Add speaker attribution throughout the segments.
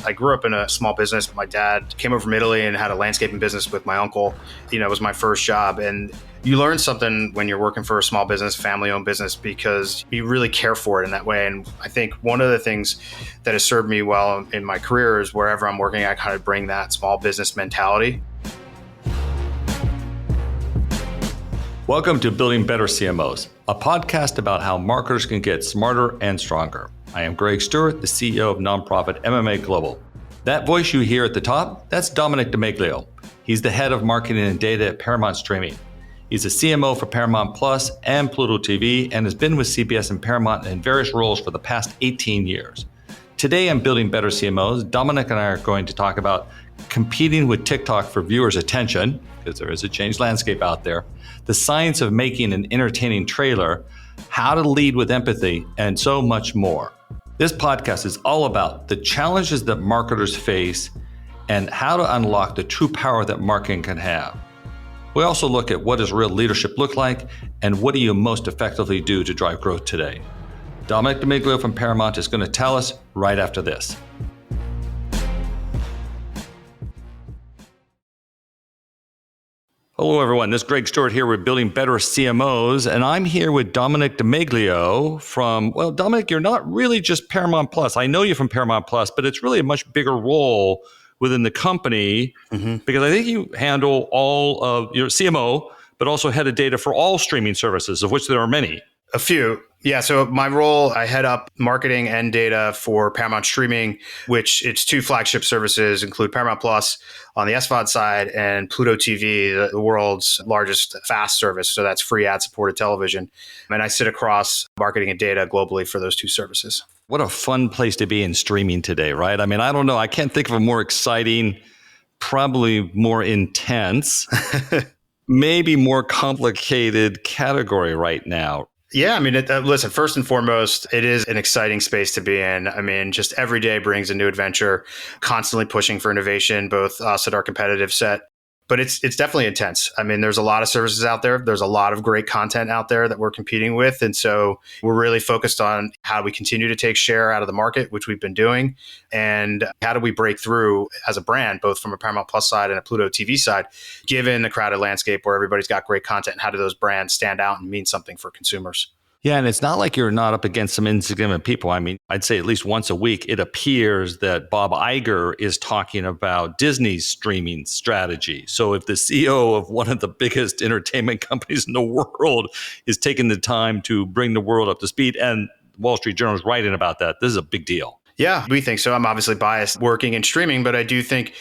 Speaker 1: I grew up in a small business. My dad came over from Italy and had a landscaping business with my uncle. It was my first job. And you learn something when you're working for a small business, family-owned business, because you really care for it in that way. And I think one of the things that has served me well in my career is wherever I'm working, I kind of bring that small business mentality.
Speaker 2: Welcome to Building Better CMOs, a podcast about how marketers can get smarter and stronger. I am Greg Stewart, the CEO of nonprofit MMA Global. That voice you hear at the top, that's Domenic DiMeglio. He's the head of marketing and data at Paramount Streaming. He's a CMO for Paramount Plus and Pluto TV and has been with CBS and Paramount in various roles for the past 18 years. Today on Building Better CMOs, Domenic and I are going to talk about competing with TikTok for viewers' attention, because there is a changed landscape out there, the science of making an entertaining trailer, how to lead with empathy, and so much more. This podcast is all about the challenges that marketers face and how to unlock the true power that marketing can have. We also look at what does real leadership look like and what do you most effectively do to drive growth today. Domenic DiMeglio from Paramount is going to tell us right after this. Hello, everyone. This is Greg Stewart here with Building Better CMOs, and I'm here with Domenic DiMeglio from, well, Domenic, you're not really just Paramount Plus. I know you from Paramount Plus, but it's really a much bigger role within the company because I think you handle all of your CMO, but also head of data for all streaming services, of which there are many.
Speaker 1: A few. Yeah. So my role, I head up marketing and data for Paramount Streaming, which its two flagship services include Paramount Plus on the SVOD side and Pluto TV, the world's largest FAST service. So that's free ad-supported television. And I sit across marketing and data globally for those two services.
Speaker 2: What a fun place to be in streaming today, right? I mean, I don't know. I can't think of a more exciting, probably more intense, maybe more complicated category right now.
Speaker 1: Yeah, I mean, listen, first and foremost, it is an exciting space to be in. I mean, just every day brings a new adventure, constantly pushing for innovation, both us at our competitive set. But it's definitely intense. I mean, there's a lot of services out there. There's a lot of great content out there that we're competing with. And so we're really focused on how we continue to take share out of the market, which we've been doing. And how do we break through as a brand, both from a Paramount Plus side and a Pluto TV side, given the crowded landscape where everybody's got great content. How do those brands stand out and mean something for consumers?
Speaker 2: Yeah, and it's not like you're not up against some insignificant people. I mean, I'd say at least once a week, it appears that Bob Iger is talking about Disney's streaming strategy. So if the CEO of one of the biggest entertainment companies in the world is taking the time to bring the world up to speed, and Wall Street Journal is writing about that, this is a big deal.
Speaker 1: Yeah, we think so. I'm obviously biased working in streaming, but I do think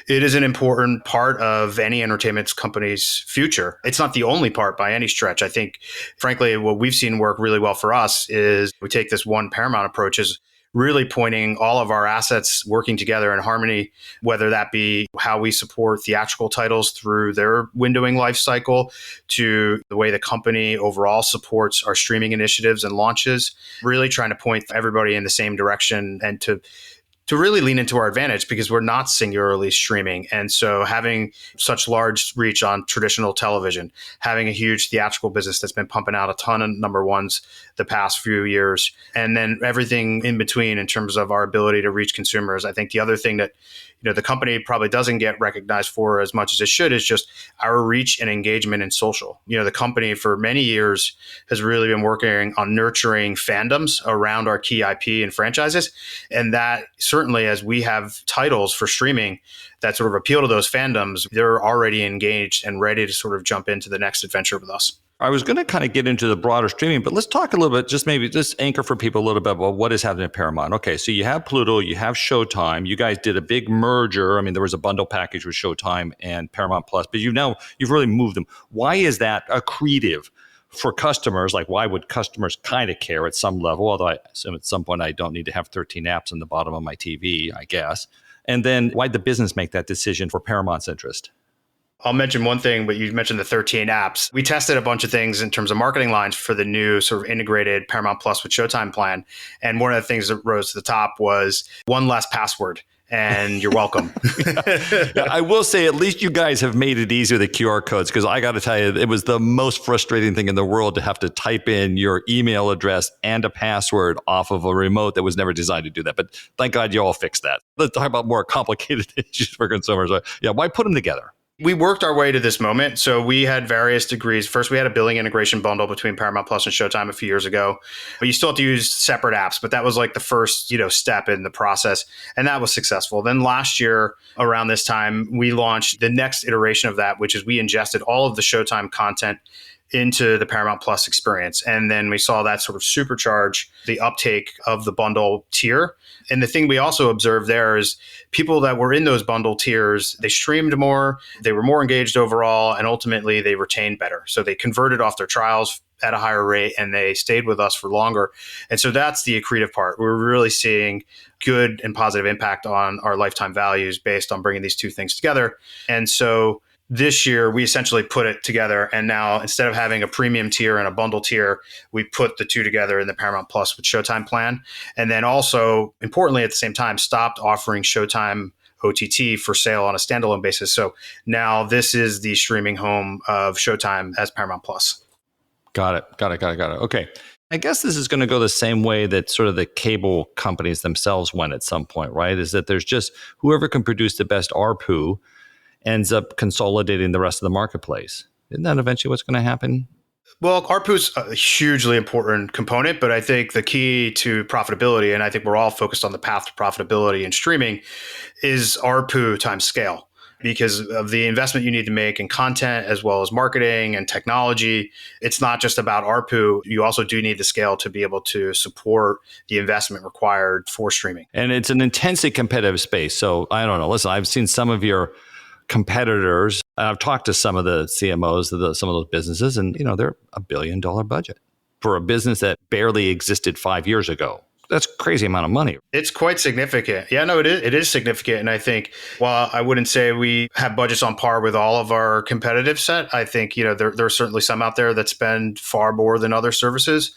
Speaker 1: it is an important part of any entertainment company's future. It's not the only part by any stretch. I think, frankly, what we've seen work really well for us is we take this one Paramount approach is really pointing all of our assets working together in harmony, whether that be how we support theatrical titles through their windowing life cycle to the way the company overall supports our streaming initiatives and launches, really trying to point everybody in the same direction and to really lean into our advantage because we're not singularly streaming. And so having such large reach on traditional television, having a huge theatrical business that's been pumping out a ton of number ones the past few years, and then everything in between in terms of our ability to reach consumers. I think the other thing that the company probably doesn't get recognized for as much as it should is just our reach and engagement in social. The company for many years has really been working on nurturing fandoms around our key IP and franchises. And that certainly, as we have titles for streaming that sort of appeal to those fandoms, they're already engaged and ready to sort of jump into the next adventure with us.
Speaker 2: I was going to kind of get into the broader streaming, but let's talk a little bit, just anchor for people a little bit about what is happening at Paramount. Okay, so you have Pluto, you have Showtime. You guys did a big merger. I mean, there was a bundle package with Showtime and Paramount Plus, but you've really moved them. Why is that accretive for customers? Like, why would customers kind of care at some level? Although I assume at some point I don't need to have 13 apps on the bottom of my TV, I guess. And then why'd the business make that decision for Paramount's interest?
Speaker 1: I'll mention one thing, but you mentioned the 13 apps. We tested a bunch of things in terms of marketing lines for the new sort of integrated Paramount Plus with Showtime plan. And one of the things that rose to the top was one less password. and you're welcome.
Speaker 2: Yeah, I will say at least you guys have made it easier, the QR codes, because I got to tell you, it was the most frustrating thing in the world to have to type in your email address and a password off of a remote that was never designed to do that. But thank God you all fixed that. Let's talk about more complicated issues for consumers. Yeah, why put them together?
Speaker 1: We worked our way to this moment. So we had various degrees. First, we had a billing integration bundle between Paramount Plus and Showtime a few years ago. But you still have to use separate apps. But that was like the first, step in the process. And that was successful. Then last year, around this time, we launched the next iteration of that, which is we ingested all of the Showtime content into the Paramount Plus experience. And then we saw that sort of supercharge the uptake of the bundle tier. And the thing we also observed there is people that were in those bundle tiers, they streamed more, they were more engaged overall, and ultimately they retained better. So they converted off their trials at a higher rate and they stayed with us for longer. And so that's the accretive part. We're really seeing good and positive impact on our lifetime values based on bringing these two things together. And so this year, we essentially put it together. And now instead of having a premium tier and a bundle tier, we put the two together in the Paramount Plus with Showtime plan. And then also, importantly, at the same time, stopped offering Showtime OTT for sale on a standalone basis. So now this is the streaming home of Showtime as Paramount Plus.
Speaker 2: Got it. Okay. I guess this is going to go the same way that sort of the cable companies themselves went at some point, right? Is that there's just whoever can produce the best ARPU ends up consolidating the rest of the marketplace. Isn't that eventually what's going to happen?
Speaker 1: Well, ARPU is a hugely important component, but I think the key to profitability, and I think we're all focused on the path to profitability in streaming, is ARPU times scale. Because of the investment you need to make in content as well as marketing and technology. It's not just about ARPU. You also do need the scale to be able to support the investment required for streaming.
Speaker 2: And it's an intensely competitive space. So I don't know. Listen, I've seen some of your competitors. I've talked to some of the CMOs of some of those businesses, and they're $1 billion budget for a business that barely existed 5 years ago. That's a crazy amount of money.
Speaker 1: It's quite significant. Yeah, no, it is. It is significant. And I think while I wouldn't say we have budgets on par with all of our competitive set, I think, there are certainly some out there that spend far more than other services.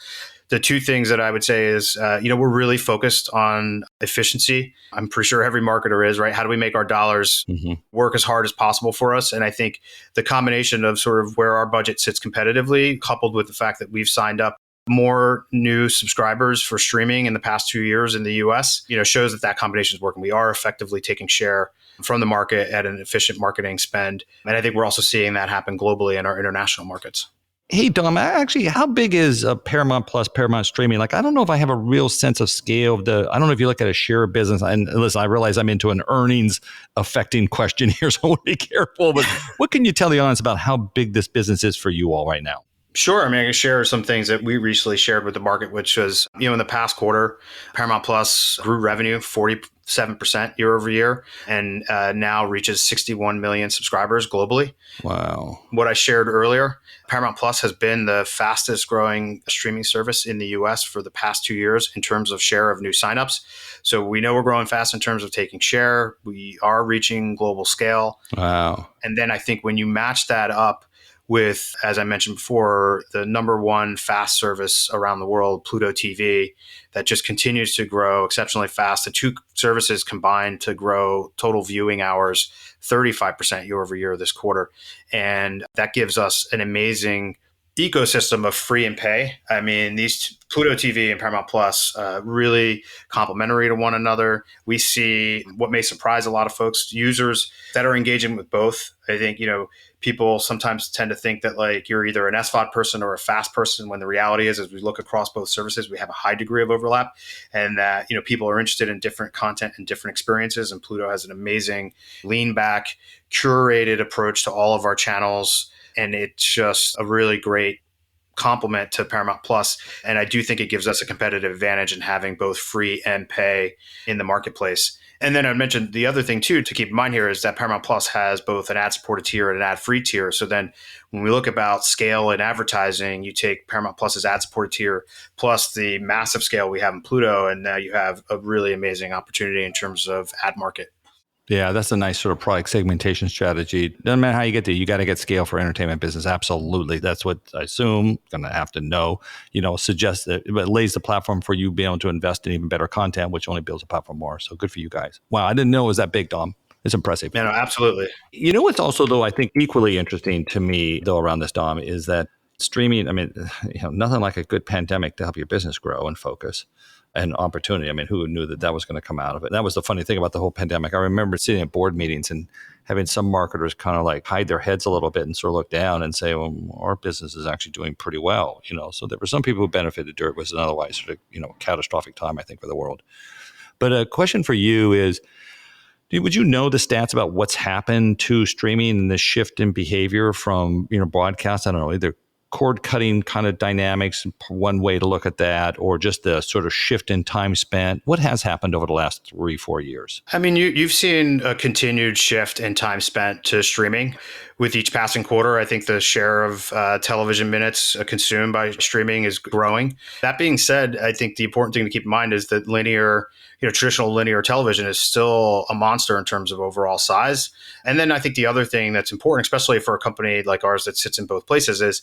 Speaker 1: The two things that I would say is, we're really focused on efficiency. I'm pretty sure every marketer is, right? How do we make our dollars work as hard as possible for us? And I think the combination of sort of where our budget sits competitively, coupled with the fact that we've signed up more new subscribers for streaming in the past 2 years in the US, shows that combination is working. We are effectively taking share from the market at an efficient marketing spend. And I think we're also seeing that happen globally in our international markets.
Speaker 2: Hey, Dom, actually, how big is Paramount Plus, Paramount Streaming? I don't know if I have a real sense of scale of I don't know if you look at a share of business. And listen, I realize I'm into an earnings affecting question here, so I want to be careful. But what can you tell the audience about how big this business is for you all right now?
Speaker 1: Sure. I mean, I can share some things that we recently shared with the market, which was, in the past quarter, Paramount Plus grew revenue 47% year over year and now reaches 61 million subscribers globally.
Speaker 2: Wow.
Speaker 1: What I shared earlier, Paramount Plus has been the fastest growing streaming service in the US for the past 2 years in terms of share of new signups. So we know we're growing fast in terms of taking share. We are reaching global scale.
Speaker 2: Wow.
Speaker 1: And then I think when you match that up with, as I mentioned before, the number one fast service around the world, Pluto TV, that just continues to grow exceptionally fast. The two services combined to grow total viewing hours 35% year over year this quarter. And that gives us an amazing ecosystem of free and pay. I mean, these Pluto TV and Paramount Plus really complementary to one another. We see what may surprise a lot of folks, users that are engaging with both. I think, people sometimes tend to think that you're either an SVOD person or a fast person, when the reality is, as we look across both services, we have a high degree of overlap, and that, people are interested in different content and different experiences. And Pluto has an amazing lean back, curated approach to all of our channels. And it's just a really great complement to Paramount Plus. And I do think it gives us a competitive advantage in having both free and pay in the marketplace. And then I mentioned the other thing too to keep in mind here is that Paramount Plus has both an ad-supported tier and an ad-free tier. So then when we look about scale and advertising, you take Paramount Plus's ad-supported tier plus the massive scale we have in Pluto, and now you have a really amazing opportunity in terms of ad market.
Speaker 2: Yeah, that's a nice sort of product segmentation strategy. Doesn't matter how you get there, you got to get scale for entertainment business. Absolutely. That's what I assume. Going to have to know, suggest that it lays the platform for you to be able to invest in even better content, which only builds a platform more. So good for you guys. Wow, I didn't know it was that big, Dom. It's impressive.
Speaker 1: No, absolutely.
Speaker 2: You know what's also, though, I think equally interesting to me, though, around this, Dom, is that streaming, I mean, nothing like a good pandemic to help your business grow and focus and opportunity. I mean, who knew that was going to come out of it? That was the funny thing about the whole pandemic. I remember sitting at board meetings and having some marketers kind of like hide their heads a little bit and sort of look down and say, well, our business is actually doing pretty well. So there were some people who benefited during it was an otherwise sort of, catastrophic time, I think, for the world. But a question for you is, would you know the stats about what's happened to streaming and the shift in behavior from, broadcast? I don't know, either cord cutting kind of dynamics, one way to look at that, or just the sort of shift in time spent. What has happened over the last 3-4 years?
Speaker 1: I mean, you've seen a continued shift in time spent to streaming with each passing quarter. I think the share of television minutes consumed by streaming is growing. That being said, I think the important thing to keep in mind is that traditional linear television is still a monster in terms of overall size. And then I think the other thing that's important, especially for a company like ours that sits in both places, is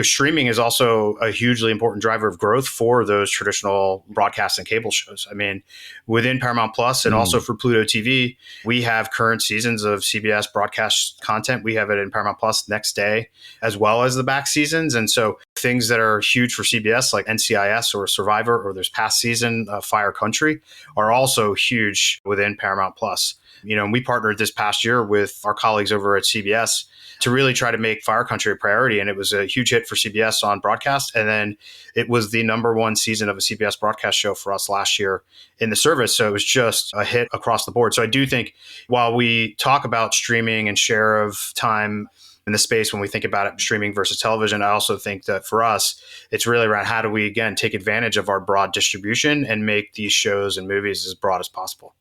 Speaker 1: streaming is also a hugely important driver of growth for those traditional broadcast and cable shows. I mean, within Paramount Plus and also for Pluto TV, we have current seasons of CBS broadcast content. We have it in Paramount Plus next day, as well as the back seasons. And so things that are huge for CBS, like NCIS or Survivor, or there's past season Fire Country, are also huge within Paramount Plus. And we partnered this past year with our colleagues over at CBS to really try to make Fire Country a priority. And it was a huge hit for CBS on broadcast. And then it was the number one season of a CBS broadcast show for us last year in the service. So it was just a hit across the board. So I do think while we talk about streaming and share of time in the space when we think about it, streaming versus television, I also think that for us, it's really around how do we, again, take advantage of our broad distribution and make these shows and movies as broad as possible.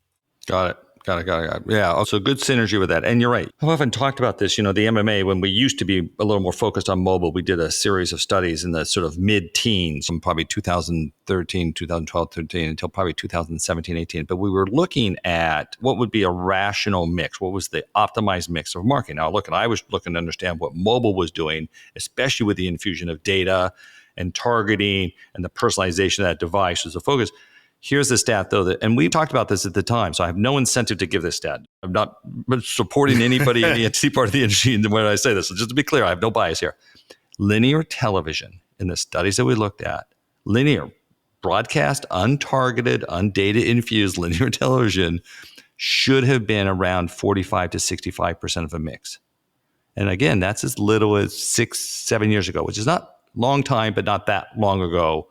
Speaker 2: Got it. Yeah, also good synergy with that. And you're right. I've often talked about this, the MMA, when we used to be a little more focused on mobile, we did a series of studies in the sort of mid-teens from probably 2012, 13, until probably 2017, 18. But we were looking at what would be a rational mix. What was the optimized mix of marketing? Now, I was looking to understand what mobile was doing, especially with the infusion of data and targeting and the personalization of that device as a focus. Here's the stat, though, and we talked about this at the time, so I have no incentive to give this stat. I'm not supporting anybody in the part of the industry when I say this. So just to be clear, I have no bias here. Linear television, in the studies that we looked at, linear, broadcast, untargeted, undata-infused linear television should have been around 45 to 65% of a mix. And again, that's as little as 6-7 years ago, which is not a long time, but not that long ago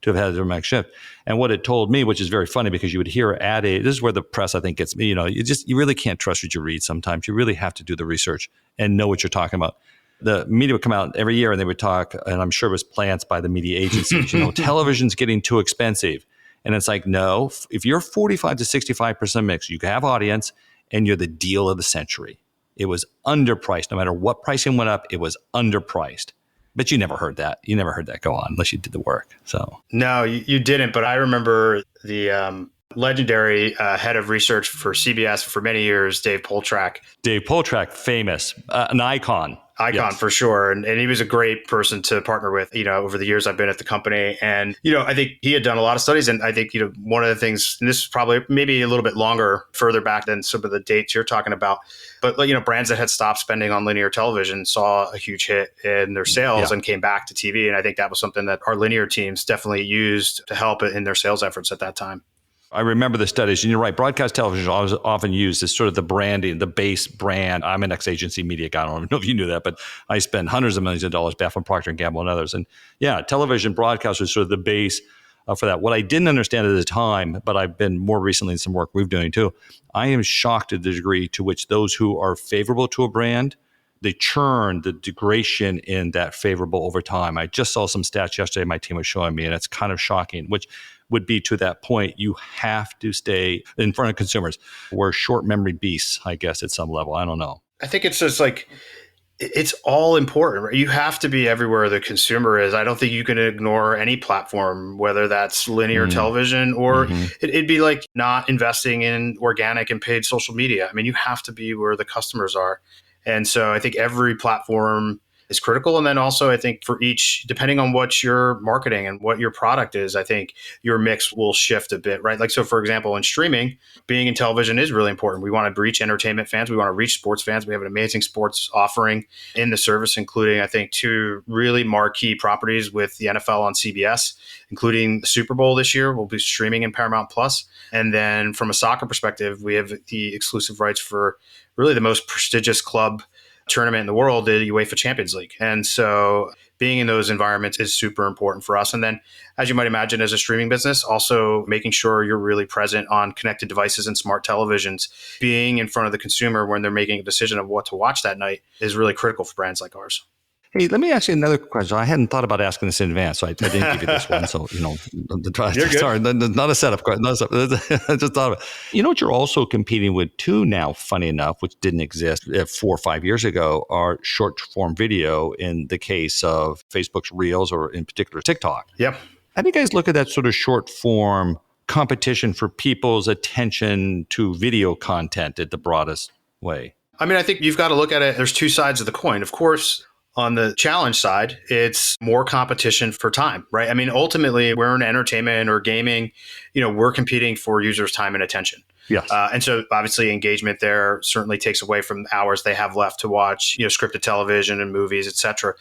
Speaker 2: to have had a dramatic shift. And what it told me, which is very funny because you would hear this is where the press, I think, gets me, you really can't trust what you read sometimes. You really have to do the research and know what you're talking about. The media would come out every year and they would talk, and I'm sure it was plants by the media agencies, television's getting too expensive. And it's like, no, if you're 45 to 65% mix, you have audience and you're the deal of the century. It was underpriced. No matter what pricing went up, it was underpriced. But you never heard that. You never heard that go on unless you did the work. So no,
Speaker 1: you didn't. But I remember the legendary head of research for CBS for many years, Dave Poltrak.
Speaker 2: Dave Poltrak, famous, an icon.
Speaker 1: Yes. For sure. And he was a great person to partner with, over the years I've been at the company. And, I think he had done a lot of studies. And I think, one of the things, and this is probably maybe a little bit longer, further back than some of the dates you're talking about. But, brands that had stopped spending on linear television saw a huge hit in their sales and came back to TV. And I think that was something that our linear teams definitely used to help in their sales efforts at that time.
Speaker 2: I remember the studies, and you're right. Broadcast television is often used as sort of the branding, the base brand. I'm an ex-agency media guy. I don't know if you knew that, but I spend hundreds of millions of dollars back on Procter & Gamble and others. And yeah, television broadcast was sort of the base for that. What I didn't understand at the time, but I've been more recently in some work we've doing too, I am shocked at the degree to which those who are favorable to a brand, they churn the degradation in that favorable over time. I just saw some stats yesterday my team was showing me, and it's kind of shocking, which would be to that point, you have to stay in front of consumers. We're short memory beasts, I guess, at some level. I don't know.
Speaker 1: I think it's just like It's all important, right? You have to be everywhere the consumer is. I don't think you can ignore any platform, whether that's linear television or
Speaker 2: Mm-hmm.
Speaker 1: it'd be like not investing in organic and paid social media. I mean, you have to be where the customers are. And so I think every platform is critical. And then also, I think for each, depending on what you're marketing and what your product is, I think your mix will shift a bit, right? Like, so for example, in streaming, being in television is really important. We want to reach entertainment fans. We want to reach sports fans. We have an amazing sports offering in the service, including, I think, two really marquee properties with the NFL on CBS, including the Super Bowl this year. We'll be streaming in Paramount Plus. And then from a soccer perspective, we have the exclusive rights for really the most prestigious club tournament in the world, the UEFA Champions League. And so being in those environments is super important for us. And then, as you might imagine, as a streaming business, also making sure you're really present on connected devices and smart televisions. Being in front of the consumer when they're making a decision of what to watch that night is really critical for brands like ours.
Speaker 2: Hey, let me ask you another question. I hadn't thought about asking this in advance, so I didn't give you this one. So, sorry, not a setup question. I just thought of it. You know what you're also competing with too now, funny enough, which didn't exist 4 or 5 years ago, are short form video in the case of Facebook's Reels or in particular TikTok.
Speaker 1: Yep.
Speaker 2: How do you guys look at that sort of short form competition for people's attention to video content at the broadest way?
Speaker 1: I mean, I think you've got to look at it. There's two sides of the coin. Of course, on the challenge side, it's more competition for time, right? I mean, ultimately, we're in entertainment or gaming, we're competing for users' time and attention.
Speaker 2: Yes.
Speaker 1: And so obviously engagement there certainly takes away from hours they have left to watch, scripted television and movies, et cetera.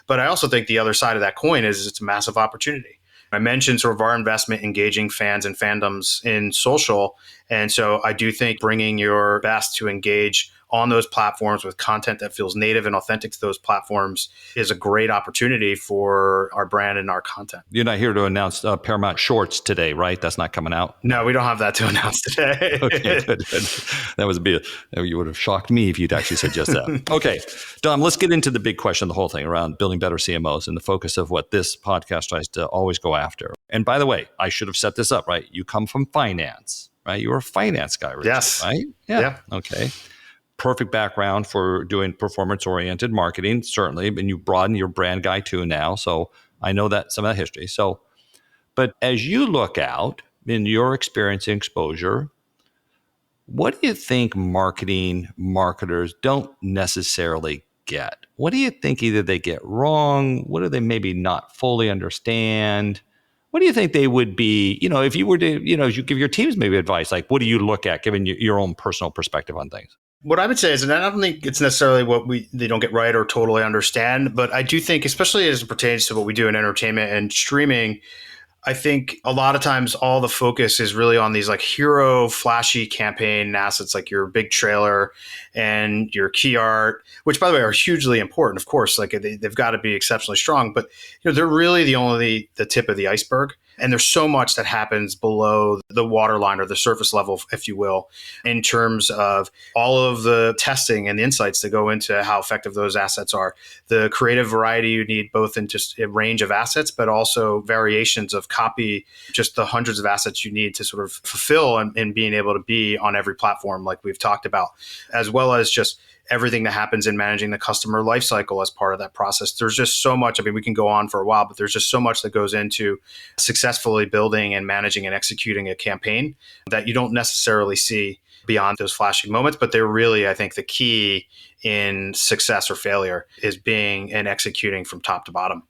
Speaker 1: But I also think the other side of that coin is it's a massive opportunity. I mentioned sort of our investment engaging fans and fandoms in social. And so I do think bringing your best to engage on those platforms with content that feels native and authentic to those platforms is a great opportunity for our brand and our content.
Speaker 2: You're not here to announce Paramount Shorts today, right? That's not coming out?
Speaker 1: No, we don't have that to announce today.
Speaker 2: Okay, good. That was you would have shocked me if you'd actually said just that. Okay, Dom, let's get into the big question, the whole thing around building better CMOs and the focus of what this podcast tries to always go after. And by the way, I should have set this up, right? You come from finance, right? You were a finance guy, Richard,
Speaker 1: yes.
Speaker 2: Right? Yeah. Okay. Perfect background for doing performance-oriented marketing, certainly. And you broaden your brand guy too now. So I know that some of that history. But as you look out in your experience and exposure, what do you think marketers don't necessarily get? What do you think either they get wrong? What do they maybe not fully understand? What do you think they would be, if you were to, as you give your teams maybe advice, like what do you look at given your own personal perspective on things?
Speaker 1: What I would say is, and I don't think it's necessarily what they don't get right or totally understand, but I do think, especially as it pertains to what we do in entertainment and streaming, I think a lot of times all the focus is really on these like hero flashy campaign assets, like your big trailer and your key art, which by the way are hugely important. Of course, like they've got to be exceptionally strong, but they're really the tip of the iceberg. And there's so much that happens below the waterline or the surface level, if you will, in terms of all of the testing and the insights that go into how effective those assets are. The creative variety you need both in just a range of assets, but also variations of copy, just the hundreds of assets you need to sort of fulfill and being able to be on every platform like we've talked about, as well as just everything that happens in managing the customer lifecycle as part of that process. There's just so much. I mean, we can go on for a while, but there's just so much that goes into successfully building and managing and executing a campaign that you don't necessarily see beyond those flashing moments. But they're really, I think, the key in success or failure is being and executing from top to bottom.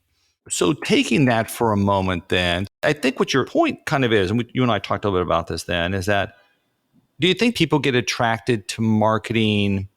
Speaker 2: So taking that for a moment then, I think what your point kind of is, and you and I talked a little bit about this then, is that do you think people get attracted to marketing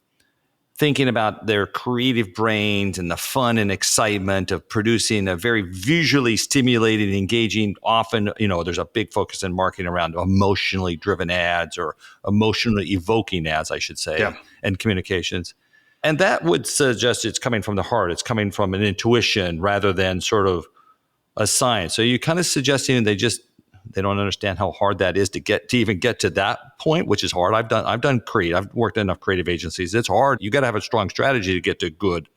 Speaker 2: thinking about their creative brains and the fun and excitement of producing a very visually stimulated, engaging, often, there's a big focus in marketing around emotionally driven ads or emotionally evoking ads, I should say, and communications. And that would suggest it's coming from the heart. It's coming from an intuition rather than sort of a science. So you're kind of suggesting they don't understand how hard that is to even get to that point, which is hard. I've done creative. I've worked in enough creative agencies. It's hard. You got to have a strong strategy to get to good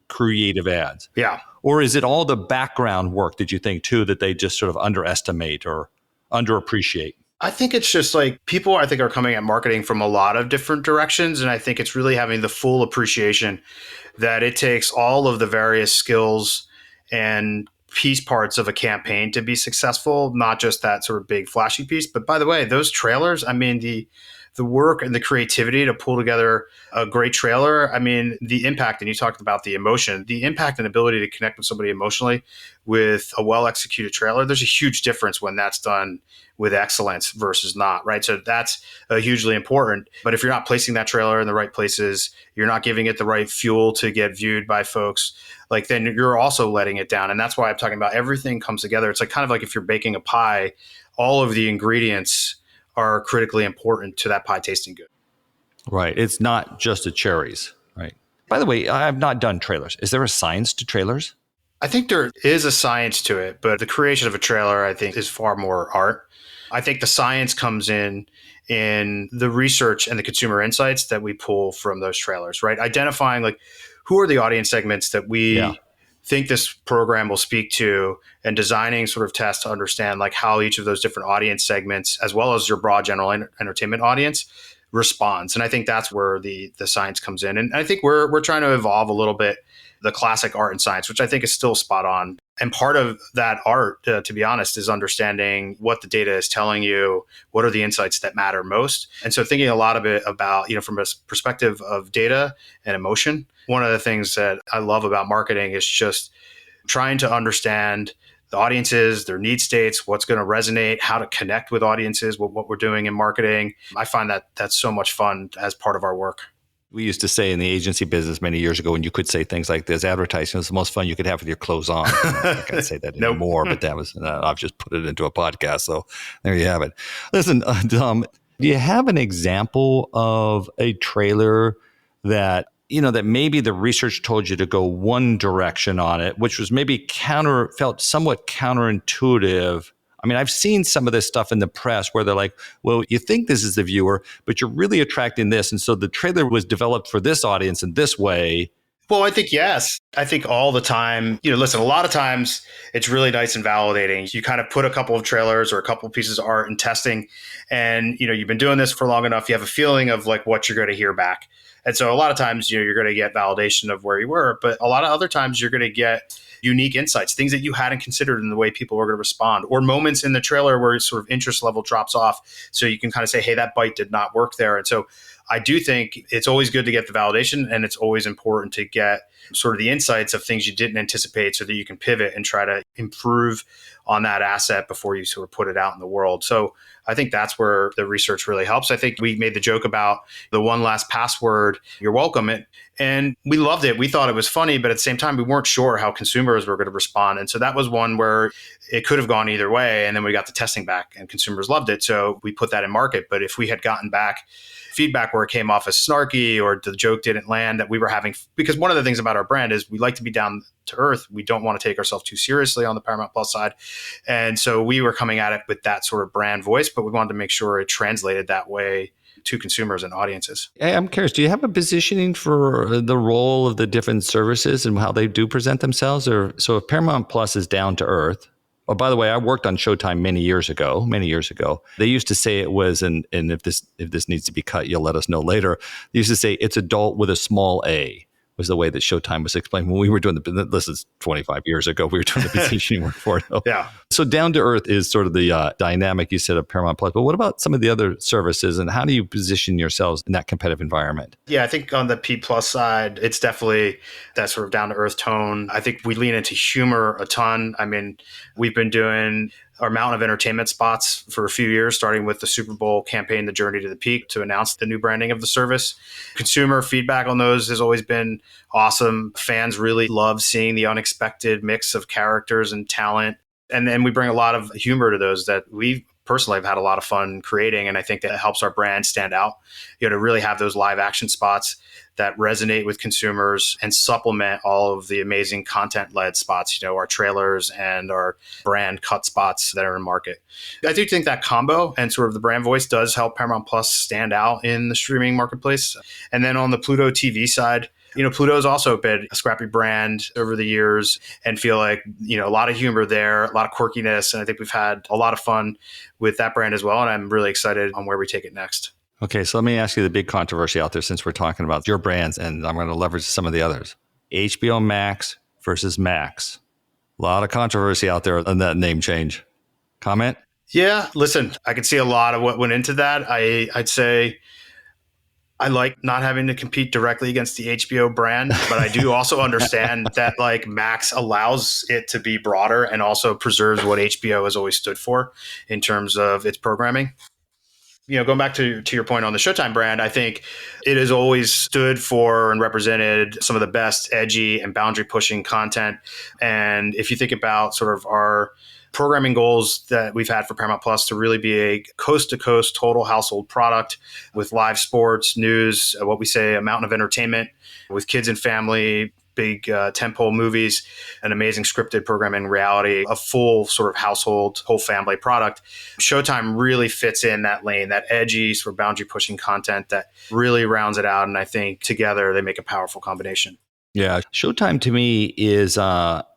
Speaker 2: creative ads.
Speaker 1: Yeah.
Speaker 2: Or is it all the background work that you think too that they just sort of underestimate or underappreciate?
Speaker 1: I think it's just like people, I think, are coming at marketing from a lot of different directions. And I think it's really having the full appreciation that it takes all of the various skills and piece parts of a campaign to be successful, not just that sort of big flashy piece. But by the way, those trailers, I mean, the work and the creativity to pull together a great trailer. I mean, the impact, and you talked about the emotion, the impact and ability to connect with somebody emotionally with a well executed trailer. There's a huge difference when that's done with excellence versus not, right? So that's hugely important. But if you're not placing that trailer in the right places, you're not giving it the right fuel to get viewed by folks, like then you're also letting it down. And that's why I'm talking about everything comes together. It's like kind of like if you're baking a pie, all of the ingredients are critically important to that pie tasting good.
Speaker 2: Right. It's not just the cherries. Right. By the way, I have not done trailers. Is there a science to trailers?
Speaker 1: I think there is a science to it, but the creation of a trailer, I think, is far more art. I think the science comes in the research and the consumer insights that we pull from those trailers, right? Identifying like who are the audience segments that we think this program will speak to, and designing sort of tests to understand like how each of those different audience segments, as well as your broad general entertainment audience, responds. And I think that's where the science comes in. And I think we're trying to evolve a little bit the classic art and science, which I think is still spot on. And part of that art, to be honest, is understanding what the data is telling you, what are the insights that matter most. And so thinking a lot of it about, from a perspective of data and emotion, one of the things that I love about marketing is just trying to understand the audiences, their need states, what's going to resonate, how to connect with audiences, what we're doing in marketing. I find that that's so much fun as part of our work.
Speaker 2: We used to say in the agency business many years ago, when you could say things like this, advertising was the most fun you could have with your clothes on. I can't say that anymore, but that was, I've just put it into a podcast. So there you have it. Listen, Dom, do you have an example of a trailer that, that maybe the research told you to go one direction on it, which was maybe felt somewhat counterintuitive? I mean, I've seen some of this stuff in the press where they're like, well, you think this is the viewer, but you're really attracting this. And so the trailer was developed for this audience in this way.
Speaker 1: Well, I think, yes. I think all the time, listen, a lot of times it's really nice and validating. You kind of put a couple of trailers or a couple of pieces of art in testing, and, you've been doing this for long enough. You have a feeling of like what you're going to hear back. And so a lot of times, you're going to get validation of where you were, but a lot of other times you're going to get unique insights, things that you hadn't considered in the way people are going to respond, or moments in the trailer where sort of interest level drops off. So you can kind of say, hey, that bite did not work there. And so I do think it's always good to get the validation, and it's always important to get sort of the insights of things you didn't anticipate so that you can pivot and try to improve on that asset before you sort of put it out in the world. So I think that's where the research really helps. I think we made the joke about the one last password, you're welcome. And we loved it. We thought it was funny, but at the same time, we weren't sure how consumers were going to respond. And so that was one where it could have gone either way. And then we got the testing back and consumers loved it. So we put that in market. But if we had gotten back feedback where it came off as snarky or the joke didn't land, that we were having, because one of the things about our brand is we like to be down to earth. We don't want to take ourselves too seriously on the Paramount Plus side. And so we were coming at it with that sort of brand voice, but we wanted to make sure it translated that way to consumers and audiences.
Speaker 2: Hey, I'm curious, do you have a positioning for the role of the different services and how they do present themselves? Or so if Paramount Plus is down to earth, oh, by the way, I worked on Showtime many years ago. They used to say it was, and if this needs to be cut, you'll let us know later. They used to say it's adult with a small a, was the way that Showtime was explained when we were doing this is 25 years ago, we were doing the positioning work for it.
Speaker 1: Yeah.
Speaker 2: So down to earth is sort of the dynamic you said of Paramount Plus, but what about some of the other services and how do you position yourselves in that competitive environment?
Speaker 1: Yeah, I think on the P Plus side, it's definitely that sort of down to earth tone. I think we lean into humor a ton. I mean, we've been doing our amount of entertainment spots for a few years, starting with the Super Bowl campaign, The Journey to the Peak, to announce the new branding of the service. Consumer feedback on those has always been awesome. Fans really love seeing the unexpected mix of characters and talent. And then we bring a lot of humor to those that we personally have had a lot of fun creating. And I think that helps our brand stand out, to really have those live action spots that resonate with consumers and supplement all of the amazing content-led spots, our trailers and our brand cut spots that are in market. I do think that combo and sort of the brand voice does help Paramount Plus stand out in the streaming marketplace. And then on the Pluto TV side, Pluto's also been a scrappy brand over the years and feel like, a lot of humor there, a lot of quirkiness. And I think we've had a lot of fun with that brand as well. And I'm really excited on where we take it next.
Speaker 2: Okay, so let me ask you the big controversy out there since we're talking about your brands, and I'm going to leverage some of the others. HBO Max versus Max. A lot of controversy out there on that name change. Comment?
Speaker 1: Yeah, listen, I can see a lot of what went into that. I'd say I like not having to compete directly against the HBO brand, but I do also understand that like Max allows it to be broader and also preserves what HBO has always stood for in terms of its programming. Going back to your point on the Showtime brand, I think it has always stood for and represented some of the best edgy and boundary pushing content. And if you think about sort of our programming goals that we've had for Paramount Plus to really be a coast to coast total household product with live sports, news, what we say, a mountain of entertainment with kids and family, big tentpole movies, an amazing scripted programming reality, a full sort of household, whole family product. Showtime really fits in that lane, that edgy sort of boundary pushing content that really rounds it out. And I think together they make a powerful combination.
Speaker 2: Yeah. Showtime to me is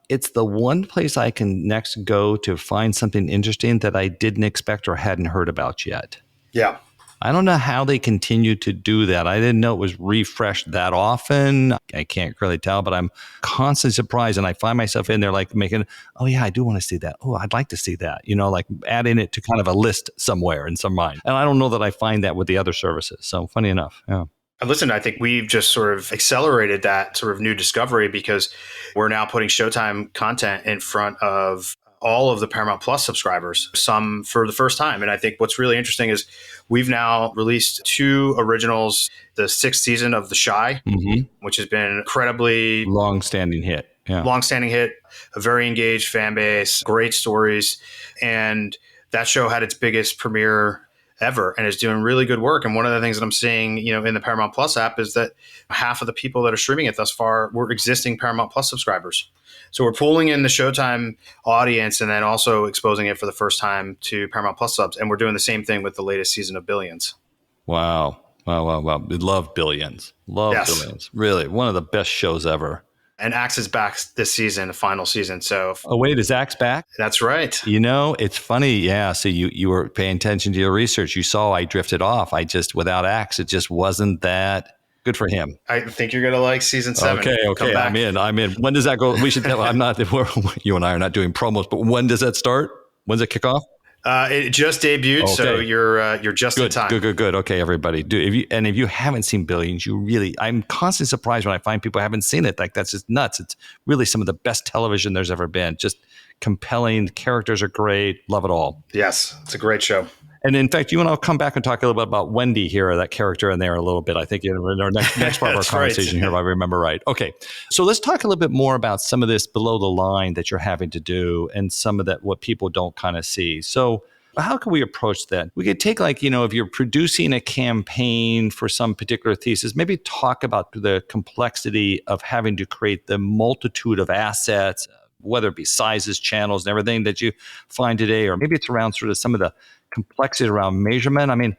Speaker 2: it's the one place I can next go to find something interesting that I didn't expect or hadn't heard about yet.
Speaker 1: Yeah.
Speaker 2: I don't know how they continue to do that. I didn't know it was refreshed that often. I can't really tell, but I'm constantly surprised. And I find myself in there like making, oh yeah, I do want to see that. Oh, I'd like to see that. Like adding it to kind of a list somewhere in some mind. And I don't know that I find that with the other services. So funny enough. Yeah.
Speaker 1: Listen, I think we've just sort of accelerated that sort of new discovery because we're now putting Showtime content in front of all of the Paramount Plus subscribers, some for the first time. And I think what's really interesting is we've now released 2 originals, the 6th season of The Chi, which has been incredibly
Speaker 2: long-standing hit. Yeah.
Speaker 1: Long-standing hit, a very engaged fan base, great stories. And that show had its biggest premiere ever and is doing really good work. And one of the things that I'm seeing, in the Paramount Plus app is that half of the people that are streaming it thus far were existing Paramount Plus subscribers. So we're pulling in the Showtime audience and then also exposing it for the first time to Paramount Plus subs. And we're doing the same thing with the latest season of Billions.
Speaker 2: Wow. We love Billions. Billions. Really, one of the best shows ever.
Speaker 1: And Axe is back this season, the final season. So,
Speaker 2: oh wait, is Axe back?
Speaker 1: That's right.
Speaker 2: It's funny. Yeah. So you were paying attention to your research. You saw I drifted off. Without Axe, it just wasn't that good for him.
Speaker 1: I think you're gonna like season 7.
Speaker 2: Okay. I'm in. When does that go? We should tell. You and I are not doing promos, but when does that start? When does it kick off?
Speaker 1: It just debuted, so you're just in time.
Speaker 2: Good. Okay, everybody. If you haven't seen Billions, I'm constantly surprised when I find people haven't seen it. Like that's just nuts. It's really some of the best television there's ever been. Just compelling. Characters are great. Love it all.
Speaker 1: Yes, it's a great show.
Speaker 2: And in fact, you and I'll come back and talk a little bit about Wendy here, that character in there a little bit. I think in our next part of our conversation here, if I remember right. Okay, so let's talk a little bit more about some of this below the line that you're having to do and some of that what people don't kind of see. So how can we approach that? We could take if you're producing a campaign for some particular thesis, maybe talk about the complexity of having to create the multitude of assets, whether it be sizes, channels, and everything that you find today, or maybe it's around sort of some of the complexity around measurement. I mean,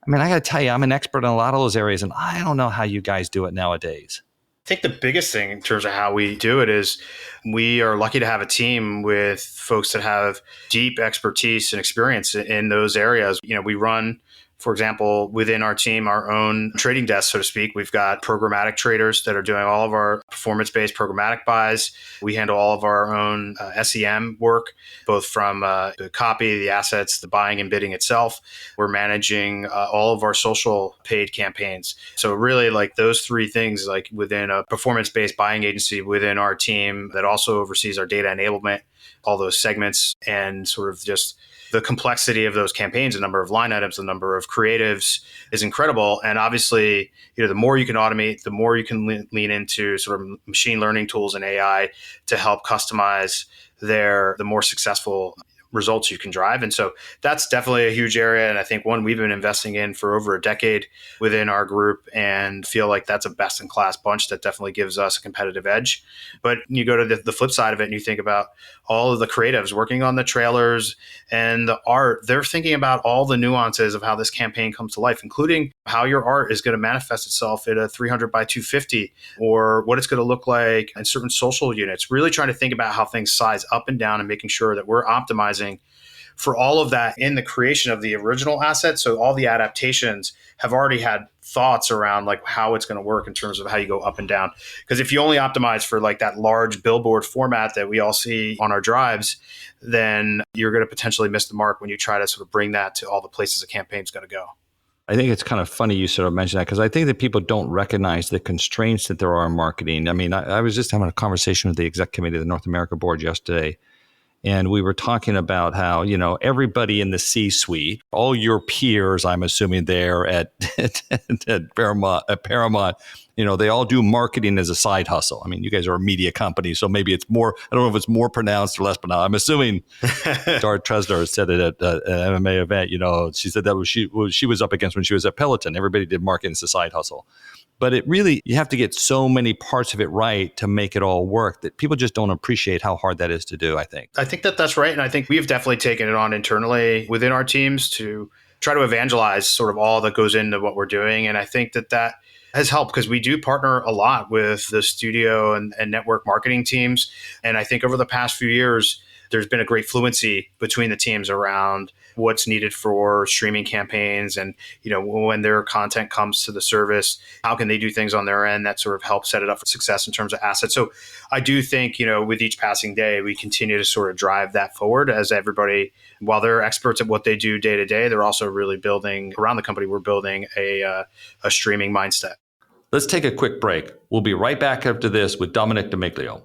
Speaker 2: I got to tell you, I'm an expert in a lot of those areas, and I don't know how you guys do it nowadays.
Speaker 1: I think the biggest thing in terms of how we do it is we are lucky to have a team with folks that have deep expertise and experience in those areas. We run, for example, within our team, our own trading desk, so to speak. We've got programmatic traders that are doing all of our performance-based programmatic buys. We handle all of our own SEM work, both from the copy, the assets, the buying and bidding itself. We're managing all of our social paid campaigns. So really those 3 things, within a performance-based buying agency within our team that also oversees our data enablement, all those segments, and sort of just the complexity of those campaigns, the number of line items, the number of creatives is incredible. And obviously, the more you can automate, the more you can lean into sort of machine learning tools and AI to help customize the more successful results you can drive. And so that's definitely a huge area. And I think one we've been investing in for over a decade within our group, and feel like that's a best in class bunch that definitely gives us a competitive edge. But you go to the flip side of it and you think about all of the creatives working on the trailers and the art. They're thinking about all the nuances of how this campaign comes to life, including how your art is going to manifest itself in a 300 by 250, or what it's going to look like in certain social units. Really trying to think about how things size up and down and making sure that we're optimizing for all of that in the creation of the original asset. So all the adaptations have already had thoughts around like how it's going to work in terms of how you go up and down. Because if you only optimize for like that large billboard format that we all see on our drives, then you're going to potentially miss the mark when you try to sort of bring that to all the places a campaign's going to go.
Speaker 2: I think it's kind of funny you sort of mentioned that, because I think that people don't recognize the constraints that there are in marketing. I mean, I was just having a conversation with the exec committee of the North America board yesterday, and we were talking about how, everybody in the C-suite, all your peers, I'm assuming there at Paramount, they all do marketing as a side hustle. I mean, you guys are a media company, so maybe it's more, I don't know if it's more pronounced or less pronounced. I'm assuming Dara Tresner said it at an MMA event, she said that was she was up against when she was at Peloton. Everybody did marketing as a side hustle. But it really, you have to get so many parts of it right to make it all work that people just don't appreciate how hard that is to do, I think.
Speaker 1: I think that that's right. And I think we've definitely taken it on internally within our teams to try to evangelize sort of all that goes into what we're doing. And I think that that has helped because we do partner a lot with the studio and network marketing teams. And I think over the past few years, there's been a great fluency between the teams around what's needed for streaming campaigns. And, when their content comes to the service, how can they do things on their end that sort of help set it up for success in terms of assets. So I do think, with each passing day, we continue to sort of drive that forward as everybody, while they're experts at what they do day to day, they're also really building around the company. We're building a streaming mindset.
Speaker 2: Let's take a quick break. We'll be right back after this with Domenic DiMeglio.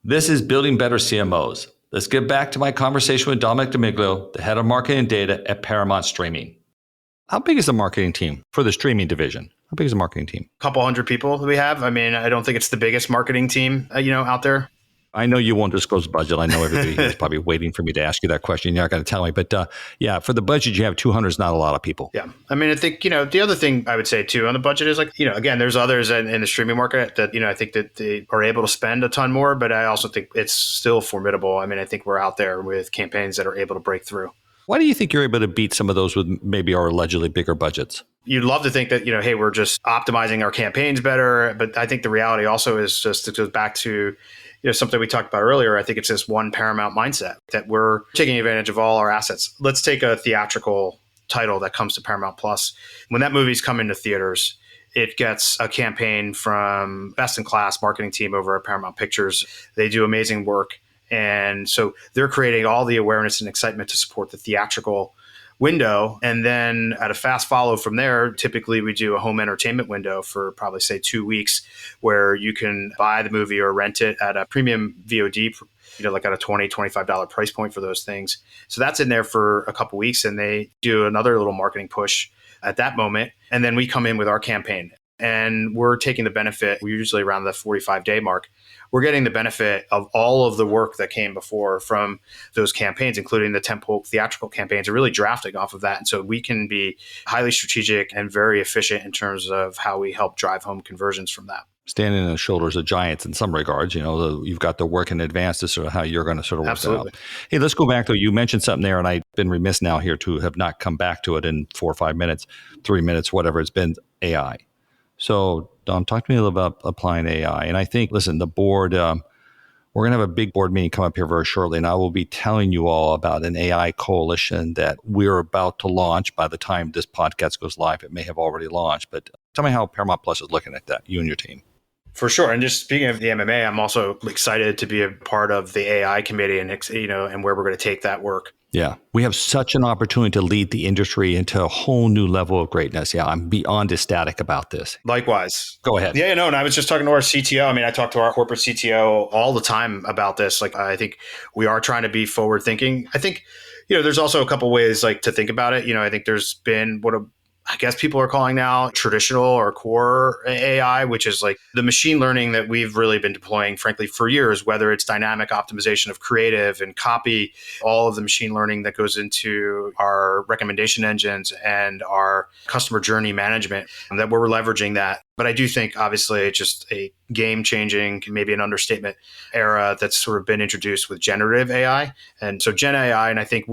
Speaker 2: This is Building Better CMOs. Let's get back to my conversation with Domenic DiMeglio, the head of marketing and data at Paramount Streaming. How big is the marketing team for the streaming division? How big is the marketing team?
Speaker 1: A couple hundred people that we have. I mean, I don't think it's the biggest marketing team, out there.
Speaker 2: I know you won't disclose budget. I know everybody is probably waiting for me to ask you that question. You're not going to tell me. But for the budget, you have 200 is not a lot of people.
Speaker 1: Yeah. I mean, I think, the other thing I would say too on the budget is like, again, there's others in the streaming market that, I think that they are able to spend a ton more, but I also think it's still formidable. I mean, I think we're out there with campaigns that are able to break through.
Speaker 2: Why do you think you're able to beat some of those with maybe our allegedly bigger budgets?
Speaker 1: You'd love to think that, hey, we're just optimizing our campaigns better. But I think the reality also is just, it goes back to, something we talked about earlier. I think it's this one Paramount mindset that we're taking advantage of all our assets. Let's take a theatrical title that comes to Paramount Plus. When that movie's come into theaters, it gets a campaign from best in class marketing team over at Paramount Pictures. They do amazing work. And so they're creating all the awareness and excitement to support the theatrical window. And then at a fast follow from there, typically we do a home entertainment window for probably say 2 weeks where you can buy the movie or rent it at a premium VOD, like at a $20, $25 price point for those things. So that's in there for a couple weeks, and they do another little marketing push at that moment. And then we come in with our campaign and we're taking the benefit. We're usually around the 45-day mark. We're getting the benefit of all of the work that came before from those campaigns, including the tentpole theatrical campaigns, and really drafting off of that. And so we can be highly strategic and very efficient in terms of how we help drive home conversions from that.
Speaker 2: Standing on the shoulders of giants in some regards, you've got the work in advance to sort of how you're going to sort of work
Speaker 1: Absolutely.
Speaker 2: that out. Hey, let's go back though. You mentioned something there, and I've been remiss now here to have not come back to it in 4 or 5 minutes, 3 minutes, whatever it's been, AI. So Dom, talk to me a little about applying AI. And I think, listen, the board, we're going to have a big board meeting come up here very shortly, and I will be telling you all about an AI coalition that we're about to launch. By the time this podcast goes live, it may have already launched. But tell me how Paramount Plus is looking at that, you and your team.
Speaker 1: For sure. And just speaking of the MMA, I'm also excited to be a part of the AI committee and, and where we're going to take that work.
Speaker 2: Yeah, we have such an opportunity to lead the industry into a whole new level of greatness. Yeah, I'm beyond ecstatic about this.
Speaker 1: Likewise.
Speaker 2: Go ahead.
Speaker 1: Yeah, no, and I was just talking to our CTO. I mean, I talk to our corporate CTO all the time about this. Like, I think we are trying to be forward thinking. I think, there's also a couple ways like to think about it. I think there's been I guess people are calling now traditional or core AI, which is like the machine learning that we've really been deploying, frankly, for years, whether it's dynamic optimization of creative and copy, all of the machine learning that goes into our recommendation engines and our customer journey management, that we're leveraging that. But I do think, obviously, it's just a game changing, maybe an understatement, era that's sort of been introduced with generative AI. And so Gen AI, and I think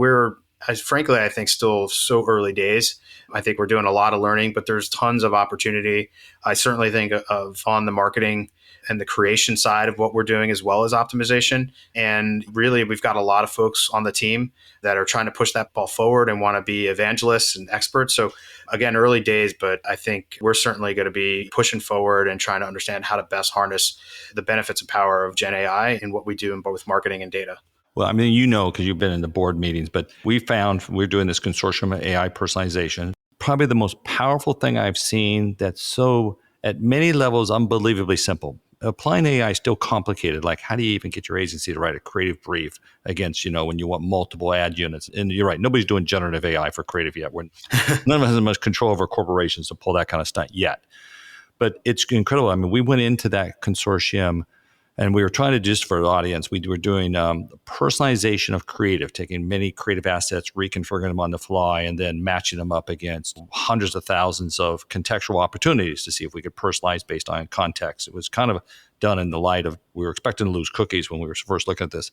Speaker 1: frankly, I think still so early days. I think we're doing a lot of learning, but there's tons of opportunity. I certainly think of on the marketing and the creation side of what we're doing, as well as optimization. And really, we've got a lot of folks on the team that are trying to push that ball forward and want to be evangelists and experts. So again, early days, but I think we're certainly going to be pushing forward and trying to understand how to best harness the benefits and power of Gen AI in what we do in both marketing and data.
Speaker 2: Well, because you've been in the board meetings, but we found we're doing this consortium of AI personalization. Probably the most powerful thing I've seen that's so, at many levels, unbelievably simple. Applying AI is still complicated. Like, how do you even get your agency to write a creative brief against, when you want multiple ad units? And you're right, nobody's doing generative AI for creative yet. None of us has much control over corporations to pull that kind of stunt yet. But it's incredible. We went into that consortium and we were trying to, just for the audience, we were doing personalization of creative, taking many creative assets, reconfiguring them on the fly, and then matching them up against hundreds of thousands of contextual opportunities to see if we could personalize based on context. It was kind of done in the light of, we were expecting to lose cookies when we were first looking at this.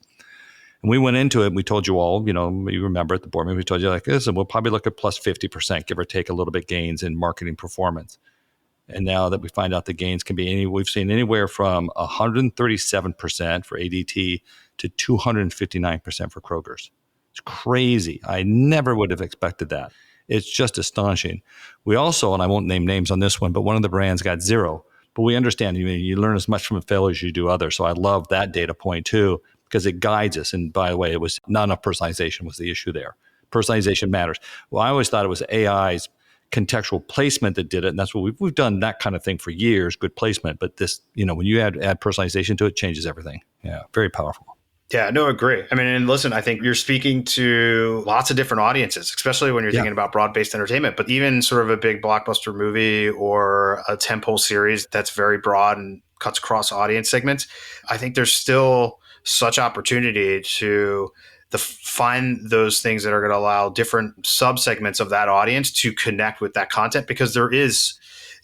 Speaker 2: And we went into it, and we told you all, you remember at the board meeting, we told you like this, and we'll probably look at plus 50%, give or take a little bit gains in marketing performance. And now that we find out the gains can be we've seen anywhere from 137% for ADT to 259% for Kroger's. It's crazy. I never would have expected that. It's just astonishing. We also, and I won't name names on this one, but one of the brands got 0. But we understand you learn as much from a failure as you do others. So I love that data point too, because it guides us. And by the way, it was not enough personalization was the issue there. Personalization matters. Well, I always thought it was AI's contextual placement that did it. And that's what we've done that kind of thing for years, good placement. But this, when you add personalization to it, changes everything. Yeah, very powerful.
Speaker 1: Yeah, no, agree. And listen, I think you're speaking to lots of different audiences, especially when you're thinking about broad-based entertainment, but even sort of a big blockbuster movie or a tentpole series that's very broad and cuts across audience segments. I think there's still such opportunity to find those things that are going to allow different subsegments of that audience to connect with that content, because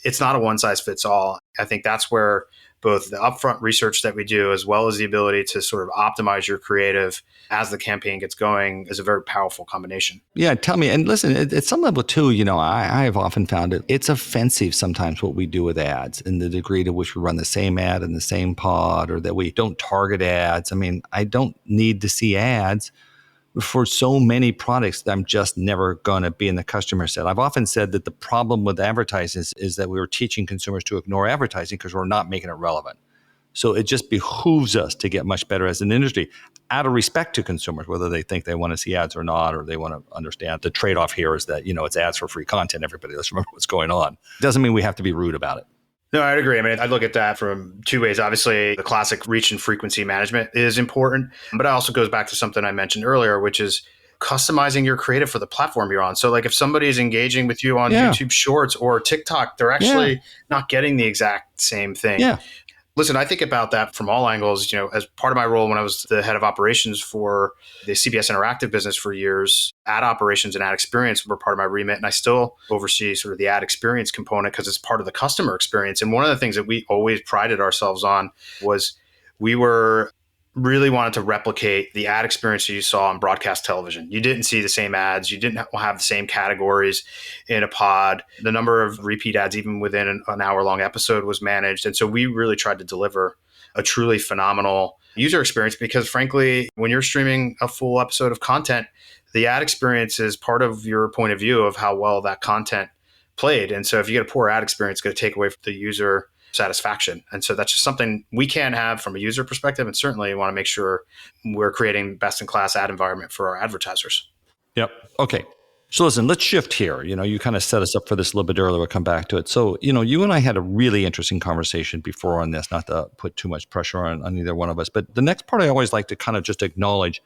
Speaker 1: it's not a one size fits all. I think that's where both the upfront research that we do, as well as the ability to sort of optimize your creative as the campaign gets going, is a very powerful combination.
Speaker 2: Yeah, tell me. And listen, at some level too, I have often found it's offensive sometimes what we do with ads, and the degree to which we run the same ad in the same pod, or that we don't target ads. I don't need to see ads for so many products that I'm just never going to be in the customer set. I've often said that the problem with advertising is that we were teaching consumers to ignore advertising because we're not making it relevant. So it just behooves us to get much better as an industry, out of respect to consumers, whether they think they want to see ads or not, or they want to understand the trade-off here is that, it's ads for free content. Everybody, let's remember what's going on. Doesn't mean we have to be rude about it.
Speaker 1: No, I'd agree. I look at that from two ways. Obviously, the classic reach and frequency management is important, but it also goes back to something I mentioned earlier, which is customizing your creative for the platform you're on. So like if somebody is engaging with you on YouTube Shorts or TikTok, they're actually not getting the exact same thing.
Speaker 2: Yeah.
Speaker 1: Listen, I think about that from all angles. As part of my role when I was the head of operations for the CBS Interactive business for years, ad operations and ad experience were part of my remit. And I still oversee sort of the ad experience component because it's part of the customer experience. And one of the things that we always prided ourselves on was we really wanted to replicate the ad experience that you saw on broadcast television. You didn't see the same ads. You didn't have the same categories in a pod. The number of repeat ads, even within an hour-long episode, was managed. And so we really tried to deliver a truly phenomenal user experience because, frankly, when you're streaming a full episode of content, the ad experience is part of your point of view of how well that content played. And so if you get a poor ad experience, it's going to take away from the user satisfaction. And so that's just something we can have from a user perspective. And certainly want to make sure we're creating best in class ad environment for our advertisers.
Speaker 2: Yep. Okay. So listen, let's shift here. You kind of set us up for this a little bit earlier. We'll come back to it. So, you and I had a really interesting conversation before on this, not to put too much pressure on either one of us. But the next part I always like to kind of just acknowledge,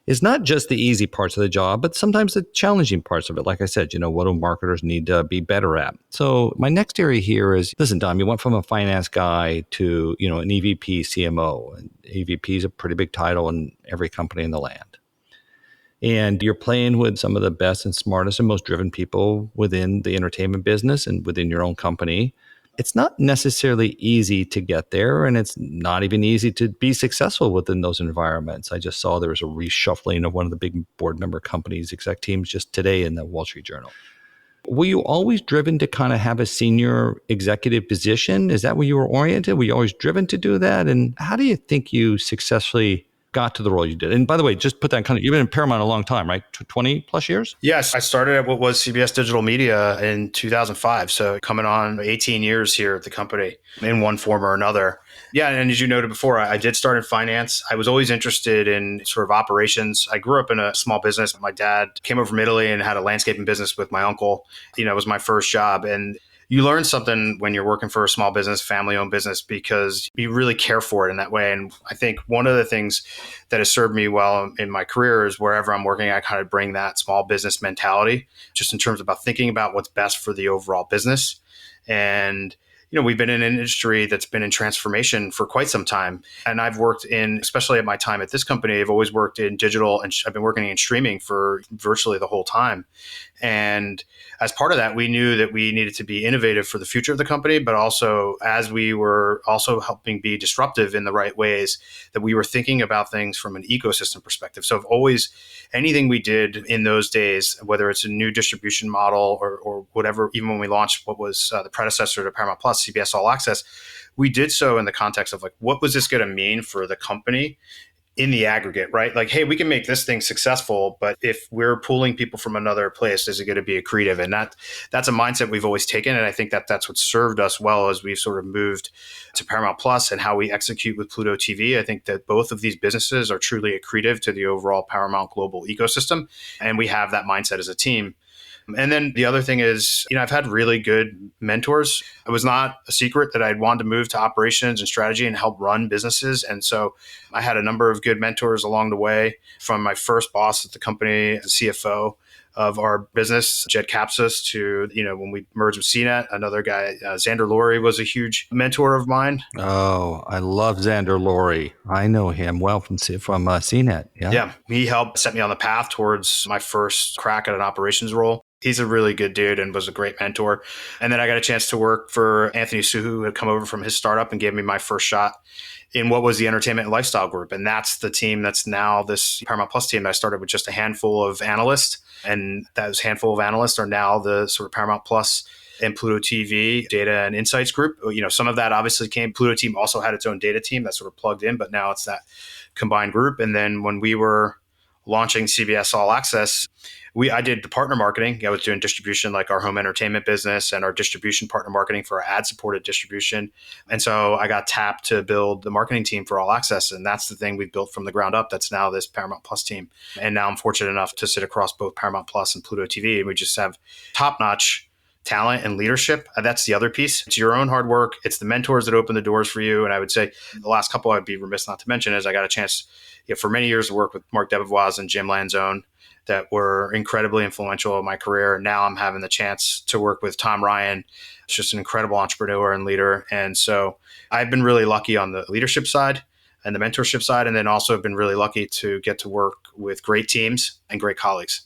Speaker 2: is not just the easy parts of the job, but sometimes the challenging parts of it. Like I said, what do marketers need to be better at? So my next area here is, listen, Dom, you went from a finance guy to, an EVP CMO. And EVP is a pretty big title in every company in the land. And you're playing with some of the best and smartest and most driven people within the entertainment business and within your own company. It's not necessarily easy to get there, and it's not even easy to be successful within those environments. I just saw there was a reshuffling of one of the big board member companies' exec teams just today in the Wall Street Journal. Were you always driven to kind of have a senior executive position? Is that where you were oriented? Were you always driven to do that? And how do you think you successfully got to the role you did? And by the way, just put that you've been in Paramount a long time, right? 20 plus years?
Speaker 1: Yes. I started at what was CBS Digital Media in 2005. So coming on 18 years here at the company in one form or another. Yeah. And as you noted before, I did start in finance. I was always interested in sort of operations. I grew up in a small business. My dad came over from Italy and had a landscaping business with my uncle. It was my first job. And you learn something when you're working for a small business, family-owned business, because you really care for it in that way. And I think one of the things that has served me well in my career is wherever I'm working, I kind of bring that small business mentality, just in terms about thinking about what's best for the overall business. And we've been in an industry that's been in transformation for quite some time. And I've worked in, especially at my time at this company, I've always worked in digital, and I've been working in streaming for virtually the whole time. And as part of that, we knew that we needed to be innovative for the future of the company, but also as we were also helping be disruptive in the right ways, that we were thinking about things from an ecosystem perspective. So always, anything we did in those days, whether it's a new distribution model or whatever, even when we launched what was the predecessor to Paramount Plus, CBS All Access, we did so in the context of what was this going to mean for the company in the aggregate, right? Hey, we can make this thing successful, but if we're pulling people from another place, is it going to be accretive? And that's a mindset we've always taken. And I think that's what served us well as we've sort of moved to Paramount Plus and how we execute with Pluto TV. I think that both of these businesses are truly accretive to the overall Paramount global ecosystem. And we have that mindset as a team. And then the other thing is, I've had really good mentors. It was not a secret that I'd wanted to move to operations and strategy and help run businesses. And so I had a number of good mentors along the way, from my first boss at the company, the CFO of our business, Jed Kapsis, to, when we merged with CNET, another guy, Xander Laurie, was a huge mentor of mine.
Speaker 2: Oh, I love Xander Laurie. I know him well from CNET.
Speaker 1: Yeah. He helped set me on the path towards my first crack at an operations role. He's a really good dude and was a great mentor. And then I got a chance to work for Anthony Su, who had come over from his startup and gave me my first shot in what was the entertainment and lifestyle group. And that's the team that's now this Paramount Plus team that I started with just a handful of analysts. And those handful of analysts are now the sort of Paramount Plus and Pluto TV data and insights group. Some of that obviously came. Pluto team also had its own data team that sort of plugged in, but now it's that combined group. And then when we were launching CBS All Access, I did the partner marketing. I was doing distribution, like our home entertainment business, and our distribution partner marketing for our ad-supported distribution. And so I got tapped to build the marketing team for All Access. And that's the thing we built from the ground up. That's now this Paramount Plus team. And now I'm fortunate enough to sit across both Paramount Plus and Pluto TV. And we just have top-notch talent and leadership. That's the other piece. It's your own hard work. It's the mentors that open the doors for you. And I would say the last couple I'd be remiss not to mention is I got a chance for many years to work with Mark Debevoise and Jim Lanzone that were incredibly influential in my career. Now I'm having the chance to work with Tom Ryan. It's just an incredible entrepreneur and leader. And so I've been really lucky on the leadership side and the mentorship side, and then also been really lucky to get to work with great teams and great colleagues.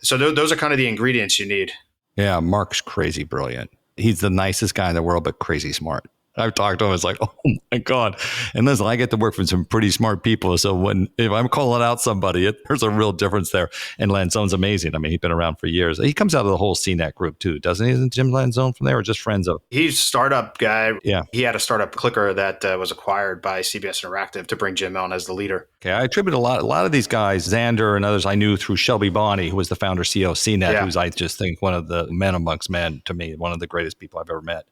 Speaker 1: So those are kind of the ingredients you need.
Speaker 2: Yeah, Mark's crazy brilliant. He's the nicest guy in the world, but crazy smart. I've talked to him. It's like, oh my God. And listen, I get to work with some pretty smart people. So if I'm calling out somebody, there's a real difference there. And Lanzone's amazing. I mean, he's been around for years. He comes out of the whole CNET group too, doesn't he? Isn't Jim Lanzone from there, or just friends of?
Speaker 1: He's a startup guy.
Speaker 2: Yeah.
Speaker 1: He had a startup clicker that was acquired by CBS Interactive to bring Jim on as the leader.
Speaker 2: Okay. I attribute a lot of these guys, Xander and others I knew through Shelby Bonnie, who was the founder CEO of CNET, who's, I just think, one of the men amongst men to me, one of the greatest people I've ever met.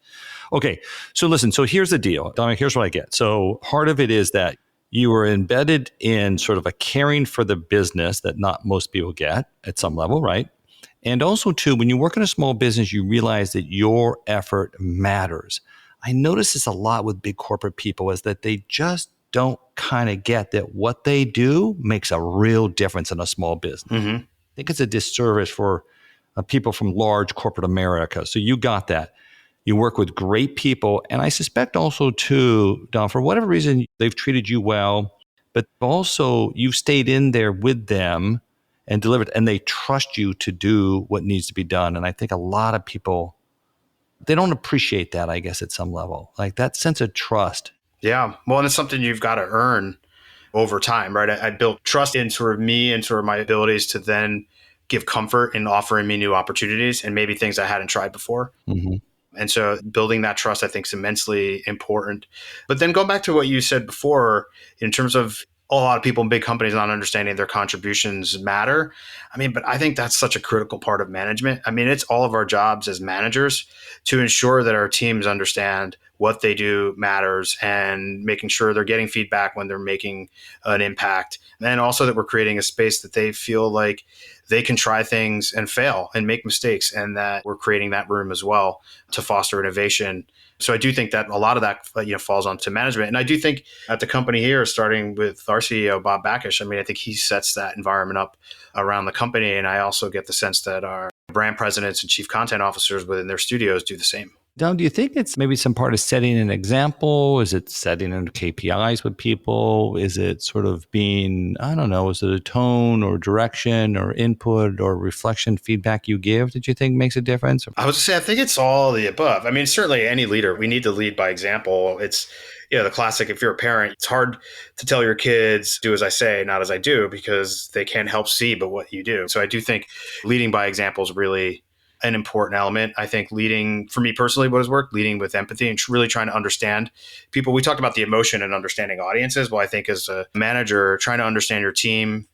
Speaker 2: Okay. So listen, so here's the deal. Dominic, here's what I get. So part of it is that you were embedded in sort of a caring for the business that not most people get at some level, right? And also too, when you work in a small business, you realize that your effort matters. I notice this a lot with big corporate people, is that they just don't kind of get that what they do makes a real difference in a small business.
Speaker 1: Mm-hmm.
Speaker 2: I think it's a disservice for people from large corporate America. So you got that. You work with great people. And I suspect also too, Don, for whatever reason, they've treated you well, but also you've stayed in there with them and delivered, and they trust you to do what needs to be done. And I think a lot of people, they don't appreciate that, I guess, at some level, like that sense of trust.
Speaker 1: Yeah. Well, and it's something you've got to earn over time, right? I built trust in sort of me and sort of my abilities to then give comfort in offering me new opportunities and maybe things I hadn't tried before.
Speaker 2: Mm-hmm.
Speaker 1: And so building that trust, I think, is immensely important. But then go back to what you said before in terms of a lot of people in big companies not understanding their contributions matter. I mean, but I think that's such a critical part of management. I mean, it's all of our jobs as managers to ensure that our teams understand what they do matters and making sure they're getting feedback when they're making an impact. And also that we're creating a space that they feel like they can try things and fail and make mistakes, and that we're creating that room as well to foster innovation. So I do think that a lot of that falls onto management. And I do think at the company here, starting with our CEO, Bob Backish, I mean, I think he sets that environment up around the company. And I also get the sense that our brand presidents and chief content officers within their studios do the same.
Speaker 2: Don, do you think it's maybe some part of setting an example? Is it setting into KPIs with people? Is it sort of being, I don't know, is it a tone or direction or input or reflection feedback you give that you think makes a difference?
Speaker 1: I would say I think it's all the above. I mean, certainly any leader, we need to lead by example. It's the classic, if you're a parent, it's hard to tell your kids, do as I say, not as I do, because they can't help see but what you do. So I do think leading by example is really an important element. I think leading, for me personally, what has worked, leading with empathy and really trying to understand people. We talked about the emotion and understanding audiences. Well, I think as a manager, trying to understand your team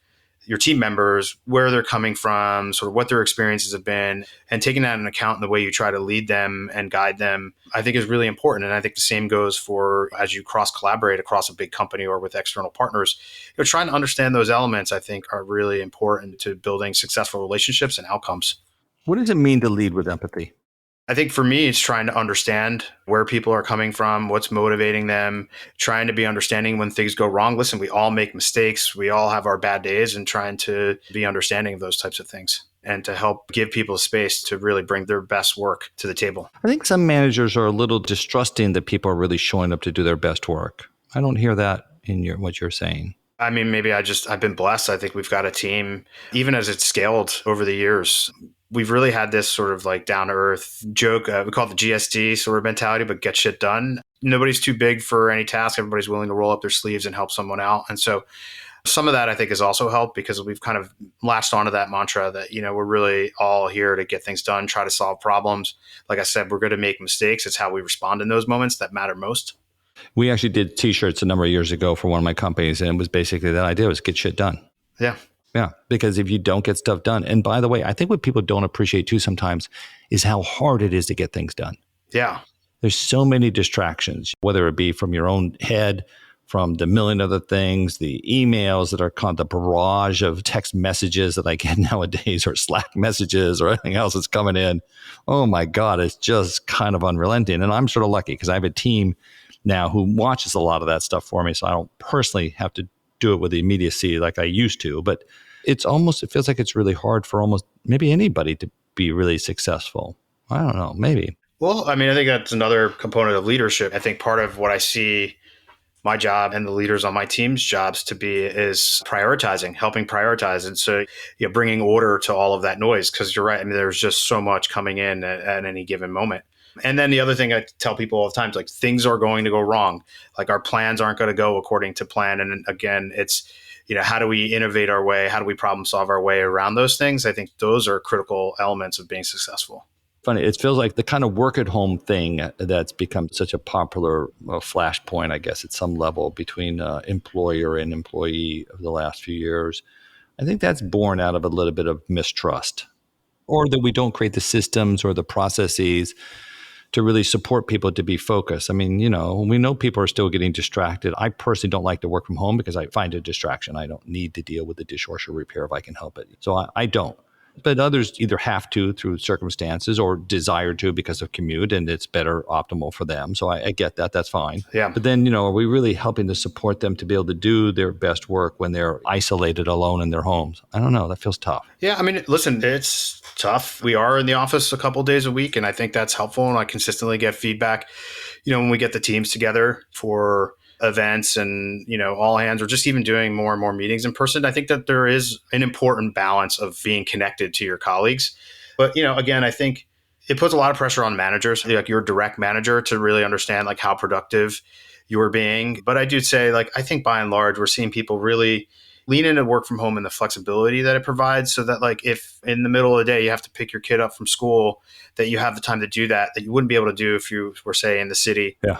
Speaker 1: members, where they're coming from, sort of what their experiences have been, and taking that into account in the way you try to lead them and guide them, I think is really important. And I think the same goes for as you cross-collaborate across a big company or with external partners. Trying to understand those elements, I think, are really important to building successful relationships and outcomes.
Speaker 2: What does it mean to lead with empathy?
Speaker 1: I think for me, it's trying to understand where people are coming from, what's motivating them, trying to be understanding when things go wrong. Listen, we all make mistakes. We all have our bad days, and trying to be understanding of those types of things and to help give people space to really bring their best work to the table.
Speaker 2: I think some managers are a little distrusting that people are really showing up to do their best work. I don't hear that in what you're saying.
Speaker 1: I mean, maybe I've been blessed. I think we've got a team, even as it's scaled over the years, we've really had this sort of like down to earth joke. We call it the GSD sort of mentality, but get shit done. Nobody's too big for any task. Everybody's willing to roll up their sleeves and help someone out. And so some of that I think has also helped because we've kind of latched onto that mantra that, we're really all here to get things done, try to solve problems. Like I said, we're going to make mistakes. It's how we respond in those moments that matter most.
Speaker 2: We actually did T-shirts a number of years ago for one of my companies, and it was basically that idea was get shit done.
Speaker 1: Yeah.
Speaker 2: Yeah, because if you don't get stuff done, and by the way, I think what people don't appreciate too sometimes is how hard it is to get things done.
Speaker 1: Yeah.
Speaker 2: There's so many distractions, whether it be from your own head, from the million other things, the emails that are the barrage of text messages that I get nowadays, or Slack messages or anything else that's coming in. Oh my God, it's just kind of unrelenting. And I'm sort of lucky because I have a team now who watches a lot of that stuff for me. So I don't personally have to do it with the immediacy like I used to, but it feels like it's really hard for almost maybe anybody to be really successful. I don't know, maybe.
Speaker 1: Well, I mean, I think that's another component of leadership. I think part of what I see my job and the leaders on my team's jobs to be is prioritizing, helping prioritize. And so, bringing order to all of that noise, because you're right. I mean, there's just so much coming in at any given moment. And then the other thing I tell people all the time is like things are going to go wrong. Like our plans aren't going to go according to plan. And again, it's, how do we innovate our way? How do we problem solve our way around those things? I think those are critical elements of being successful.
Speaker 2: Funny, it feels like the kind of work at home thing that's become such a popular flashpoint, I guess, at some level between employer and employee over the last few years. I think that's born out of a little bit of mistrust, or that we don't create the systems or the processes to really support people to be focused. I mean, we know people are still getting distracted. I personally don't like to work from home because I find it a distraction. I don't need to deal with the dishwasher repair if I can help it. So I don't. but others either have to through circumstances or desire to because of commute, and it's better optimal for them. So I get that. That's fine.
Speaker 1: Yeah.
Speaker 2: But then, are we really helping to support them to be able to do their best work when they're isolated alone in their homes? I don't know. That feels tough.
Speaker 1: Yeah. I mean, listen, it's tough. We are in the office a couple of days a week, and I think that's helpful. And I consistently get feedback, when we get the teams together for events and, all hands, or just even doing more and more meetings in person. I think that there is an important balance of being connected to your colleagues. But, again, I think it puts a lot of pressure on managers, like your direct manager, to really understand like how productive you're being. But I do say, like, I think by and large, we're seeing people really lean into work from home and the flexibility that it provides, so that like if in the middle of the day you have to pick your kid up from school, that you have the time to do that you wouldn't be able to do if you were, say, in the city.
Speaker 2: Yeah.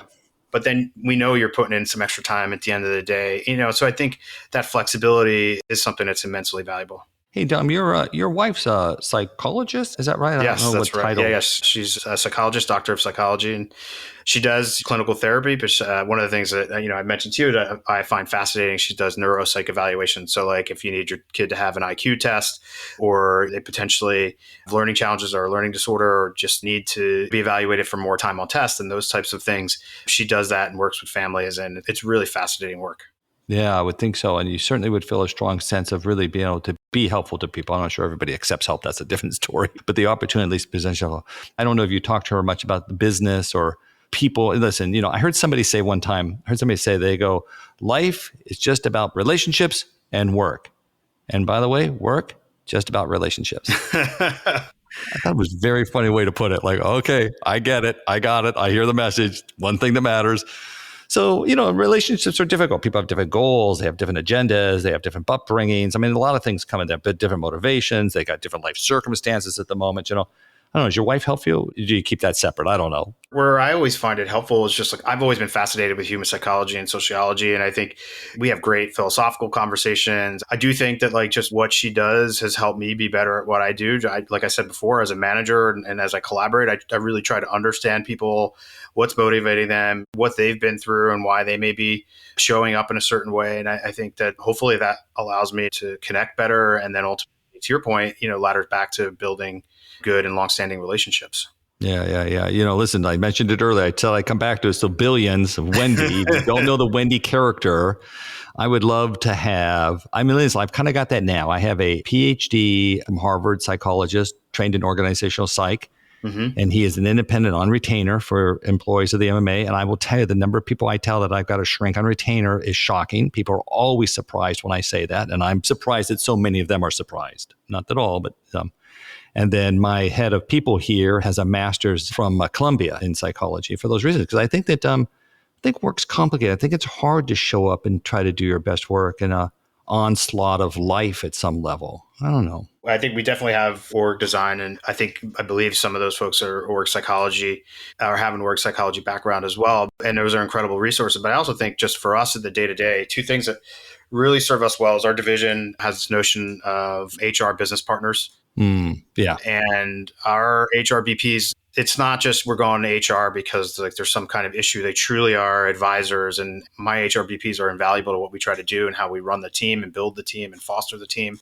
Speaker 1: But then we know you're putting in some extra time at the end of the day, so I think that flexibility is something that's immensely valuable.
Speaker 2: Hey, Dom, your wife's a psychologist. Is that right?
Speaker 1: Yes,
Speaker 2: I don't know
Speaker 1: that's
Speaker 2: what
Speaker 1: right.
Speaker 2: title.
Speaker 1: Yeah, yes. She's a psychologist, doctor of psychology, and she does clinical therapy. But one of the things that, I mentioned to you that I find fascinating, she does neuropsych evaluation. So like if you need your kid to have an IQ test, or they potentially have learning challenges or a learning disorder, or just need to be evaluated for more time on tests and those types of things, she does that and works with families. And it's really fascinating work.
Speaker 2: Yeah, I would think so. And you certainly would feel a strong sense of really being able to be helpful to people. I'm not sure everybody accepts help. That's a different story. But the opportunity at least presents you. I don't know if you talked to her much about the business or people. Listen, I heard somebody say one time, they go, life is just about relationships and work. And by the way, work, just about relationships. I thought it was a very funny way to put it. Like, okay, I get it. I got it. I hear the message. One thing that matters. So, relationships are difficult. People have different goals. They have different agendas. They have different upbringings. I mean, a lot of things come in there, but different motivations. They got different life circumstances at the moment. I don't know. Does your wife help you? Do you keep that separate? I don't know.
Speaker 1: Where I always find it helpful is just like, I've always been fascinated with human psychology and sociology. And I think we have great philosophical conversations. I do think that like just what she does has helped me be better at what I do. Like I said before, as a manager and as I collaborate, I really try to understand people, what's motivating them, what they've been through, and why they may be showing up in a certain way. And I think that hopefully that allows me to connect better. And then ultimately, to your point, ladders back to building good and longstanding relationships.
Speaker 2: Yeah. Listen, I mentioned it earlier. I come back to it. So Billions, Wendy. If you don't know the Wendy character, I would love to have. I mean, listen, I've kind of got that now. I have a PhD from Harvard psychologist trained in organizational psych. Mm-hmm. And he is an independent on retainer for employees of the MMA. And I will tell you, the number of people I tell that I've got to shrink on retainer is shocking. People are always surprised when I say that. And I'm surprised that so many of them are surprised. Not at all, but some. And then my head of people here has a master's from Columbia in psychology for those reasons. Because I think that work's complicated. I think it's hard to show up and try to do your best work in a onslaught of life at some level. I don't know.
Speaker 1: I think we definitely have org design, and I believe some of those folks are org psychology or have an org psychology background as well. And those are incredible resources. But I also think just for us at the day-to-day, two things that really serve us well is our division has this notion of HR business partners.
Speaker 2: Yeah.
Speaker 1: And our HR BPs, it's not just we're going to HR because like there's some kind of issue. They truly are advisors, and my HR BPs are invaluable to what we try to do and how we run the team and build the team and foster the team.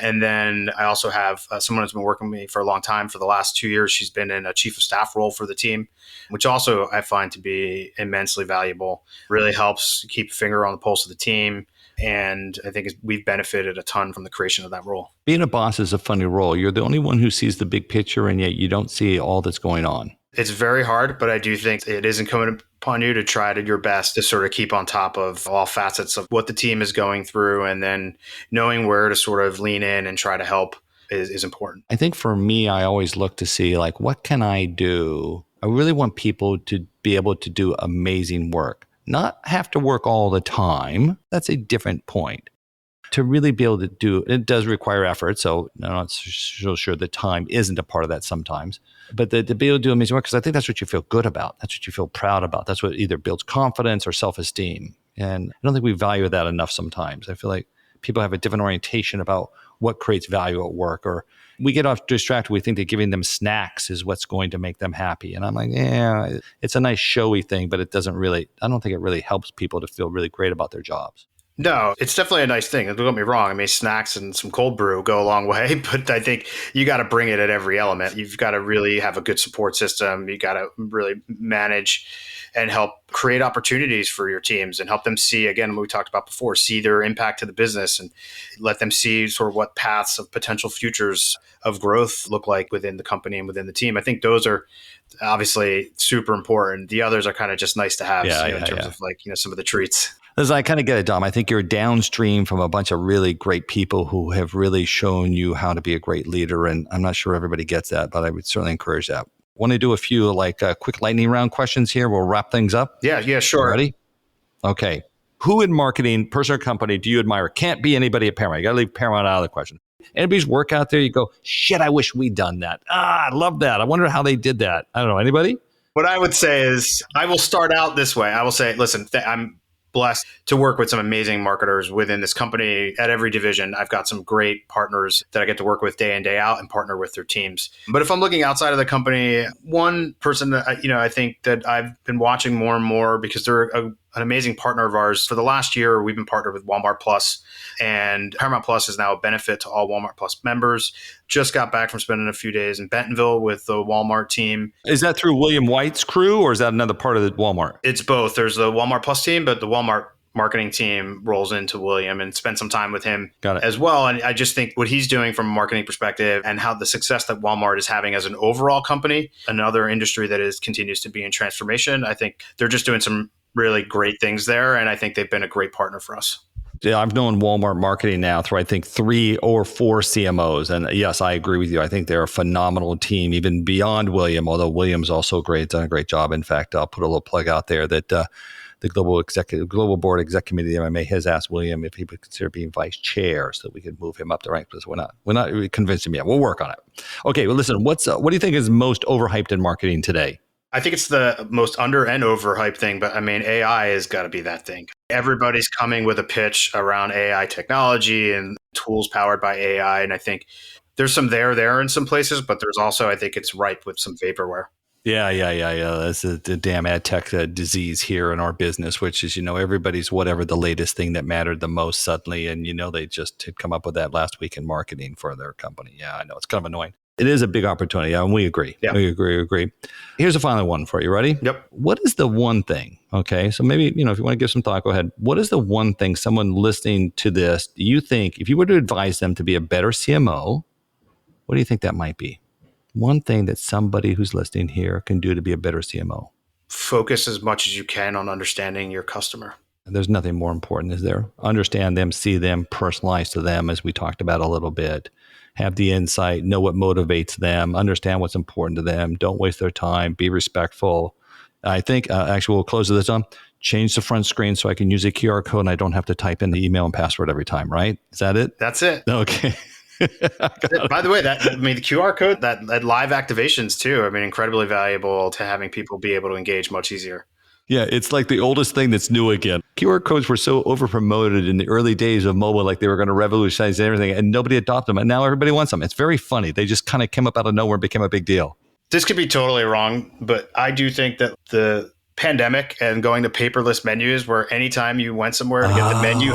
Speaker 1: And then I also have someone who's been working with me for a long time. For the last 2 years, she's been in a chief of staff role for the team, which also I find to be immensely valuable. Really helps keep a finger on the pulse of the team. And I think we've benefited a ton from the creation of that role.
Speaker 2: Being a boss is a funny role. You're the only one who sees the big picture, and yet you don't see all that's going on.
Speaker 1: It's very hard, but I do think it is incumbent upon you to try to your best to sort of keep on top of all facets of what the team is going through, and then knowing where to sort of lean in and try to help is important.
Speaker 2: I think for me, I always look to see like, what can I do? I really want people to be able to do amazing work, not have to work all the time. That's a different point. To really be able to do, it does require effort. So I'm not so sure the time isn't a part of that sometimes. But to be able to do amazing work, because I think that's what you feel good about. That's what you feel proud about. That's what either builds confidence or self-esteem. And I don't think we value that enough sometimes. I feel like people have a different orientation about what creates value at work, or we get off distracted. We think that giving them snacks is what's going to make them happy. And I'm like, yeah, it's a nice showy thing, but it doesn't really, I don't think it really helps people to feel really great about their jobs.
Speaker 1: No, it's definitely a nice thing. Don't get me wrong. I mean, snacks and some cold brew go a long way, but I think you got to bring it at every element. You've got to really have a good support system. You got to really manage and help create opportunities for your teams and help them see, again, what we talked about before, see their impact to the business and let them see sort of what paths of potential futures of growth look like within the company and within the team. I think those are obviously super important. The others are kind of just nice to have in terms of like, some of the treats.
Speaker 2: Listen, I kind of get it, Dom. I think you're downstream from a bunch of really great people who have really shown you how to be a great leader. And I'm not sure everybody gets that, but I would certainly encourage that. Want to do a few quick lightning round questions here? We'll wrap things up.
Speaker 1: Yeah, sure.
Speaker 2: Ready? Okay. Who in marketing, person or company, do you admire? Can't be anybody at Paramount. You got to leave Paramount out of the question. Anybody's work out there, you go, shit, I wish we'd done that. I love that. I wonder how they did that. I don't know. Anybody?
Speaker 1: What I would say is I will start out this way. I will say, listen, I'm blessed to work with some amazing marketers within this company at every division. I've got some great partners that I get to work with day in, day out and partner with their teams. But if I'm looking outside of the company, one person that I think that I've been watching more and more because they're an amazing partner of ours. For the last year, we've been partnered with Walmart Plus, and Paramount Plus is now a benefit to all Walmart Plus members. Just got back from spending a few days in Bentonville with the Walmart team.
Speaker 2: Is that through William White's crew, or is that another part of the Walmart?
Speaker 1: It's both. There's the Walmart Plus team, but the Walmart marketing team rolls into William and spend some time with him as well. And I just think what he's doing from a marketing perspective and how the success that Walmart is having as an overall company, another industry that continues to be in transformation, I think they're just doing some really great things there. And I think they've been a great partner for us.
Speaker 2: Yeah, I've known Walmart marketing now through, I think, 3 or 4 CMOs. And yes, I agree with you. I think they're a phenomenal team, even beyond William, although William's also great, done a great job. In fact, I'll put a little plug out there that the Global Board Exec Committee of MMA has asked William if he would consider being vice chair so that we could move him up the ranks. We're not really convinced him yet. We'll work on it. Okay, well, listen, what do you think is most overhyped in marketing today?
Speaker 1: I think it's the most under and overhyped thing, but I mean, AI has got to be that thing. Everybody's coming with a pitch around AI technology and tools powered by AI. And I think there's some there in some places, but there's also, I think it's ripe with some vaporware.
Speaker 2: Yeah. That's the damn ad tech disease here in our business, which is, everybody's whatever the latest thing that mattered the most suddenly. And, they just had come up with that last week in marketing for their company. Yeah, I know. It's kind of annoying. It is a big opportunity, and we agree.
Speaker 1: Yeah.
Speaker 2: We agree. Here's a final one for you. Ready?
Speaker 1: Yep.
Speaker 2: What is the one thing? Okay, so maybe, if you want to give some thought, go ahead. What is the one thing someone listening to this, do you think, if you were to advise them to be a better CMO, what do you think that might be? One thing that somebody who's listening here can do to be a better CMO.
Speaker 1: Focus as much as you can on understanding your customer.
Speaker 2: There's nothing more important, is there? Understand them, see them, personalize to them, as we talked about a little bit. Have the insight, know what motivates them, understand what's important to them. Don't waste their time. Be respectful. I think, actually, we'll close this on. Change the front screen so I can use a QR code and I don't have to type in the email and password every time, right? Is that it?
Speaker 1: That's it.
Speaker 2: Okay.
Speaker 1: By the way, the QR code, that live activations too, incredibly valuable to having people be able to engage much easier.
Speaker 2: Yeah, it's like the oldest thing that's new again. QR codes were so over-promoted in the early days of mobile, like they were going to revolutionize everything, and nobody adopted them. And now everybody wants them. It's very funny. They just kind of came up out of nowhere and became a big deal.
Speaker 1: This could be totally wrong, but I do think that the pandemic and going to paperless menus, where anytime you went somewhere to get the menu,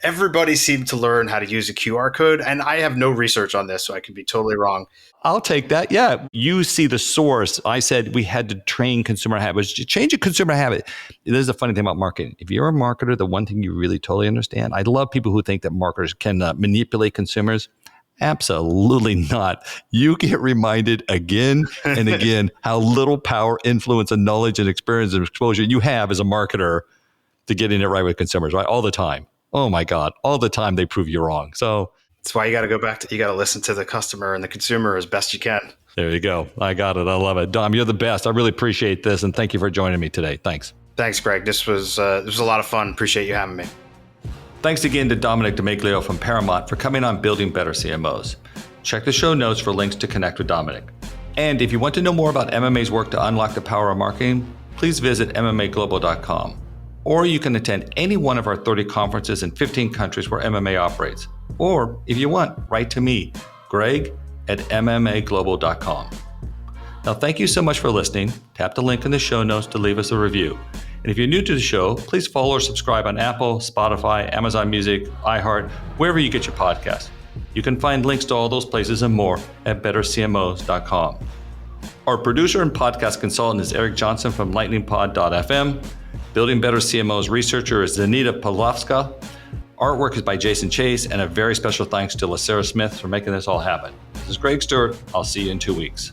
Speaker 1: everybody seemed to learn how to use a QR code. And I have no research on this, so I could be totally wrong.
Speaker 2: I'll take that. Yeah. You see the source. I said we had to train consumer habits. Change a consumer habit. This is the funny thing about marketing. If you're a marketer, the one thing you really totally understand, I love people who think that marketers can manipulate consumers. Absolutely not. You get reminded again and again how little power, influence, and knowledge and experience and exposure you have as a marketer to getting it right with consumers, right? All the time. Oh my God. All the time they prove you wrong. So
Speaker 1: that's why you got to go back to, you got to listen to the customer and the consumer as best you can.
Speaker 2: There you go. I got it. I love it. Dom, you're the best. I really appreciate this. And thank you for joining me today. Thanks.
Speaker 1: Thanks, Greg. This was a lot of fun. Appreciate you having me.
Speaker 2: Thanks again to Domenic DiMeglio from Paramount for coming on Building Better CMOs. Check the show notes for links to connect with Domenic. And if you want to know more about MMA's work to unlock the power of marketing, please visit MMAglobal.com. Or you can attend any one of our 30 conferences in 15 countries where MMA operates. Or if you want, write to me, Greg at MMAglobal.com. Now, thank you so much for listening. Tap the link in the show notes to leave us a review. And if you're new to the show, please follow or subscribe on Apple, Spotify, Amazon Music, iHeart, wherever you get your podcasts. You can find links to all those places and more at bettercmos.com. Our producer and podcast consultant is Eric Johnson from lightningpod.fm. Building Better CMOs researcher is Zanita Pavlovska. Artwork is by Jason Chase, and a very special thanks to LaSarah Smith for making this all happen. This is Greg Stewart. I'll see you in 2 weeks.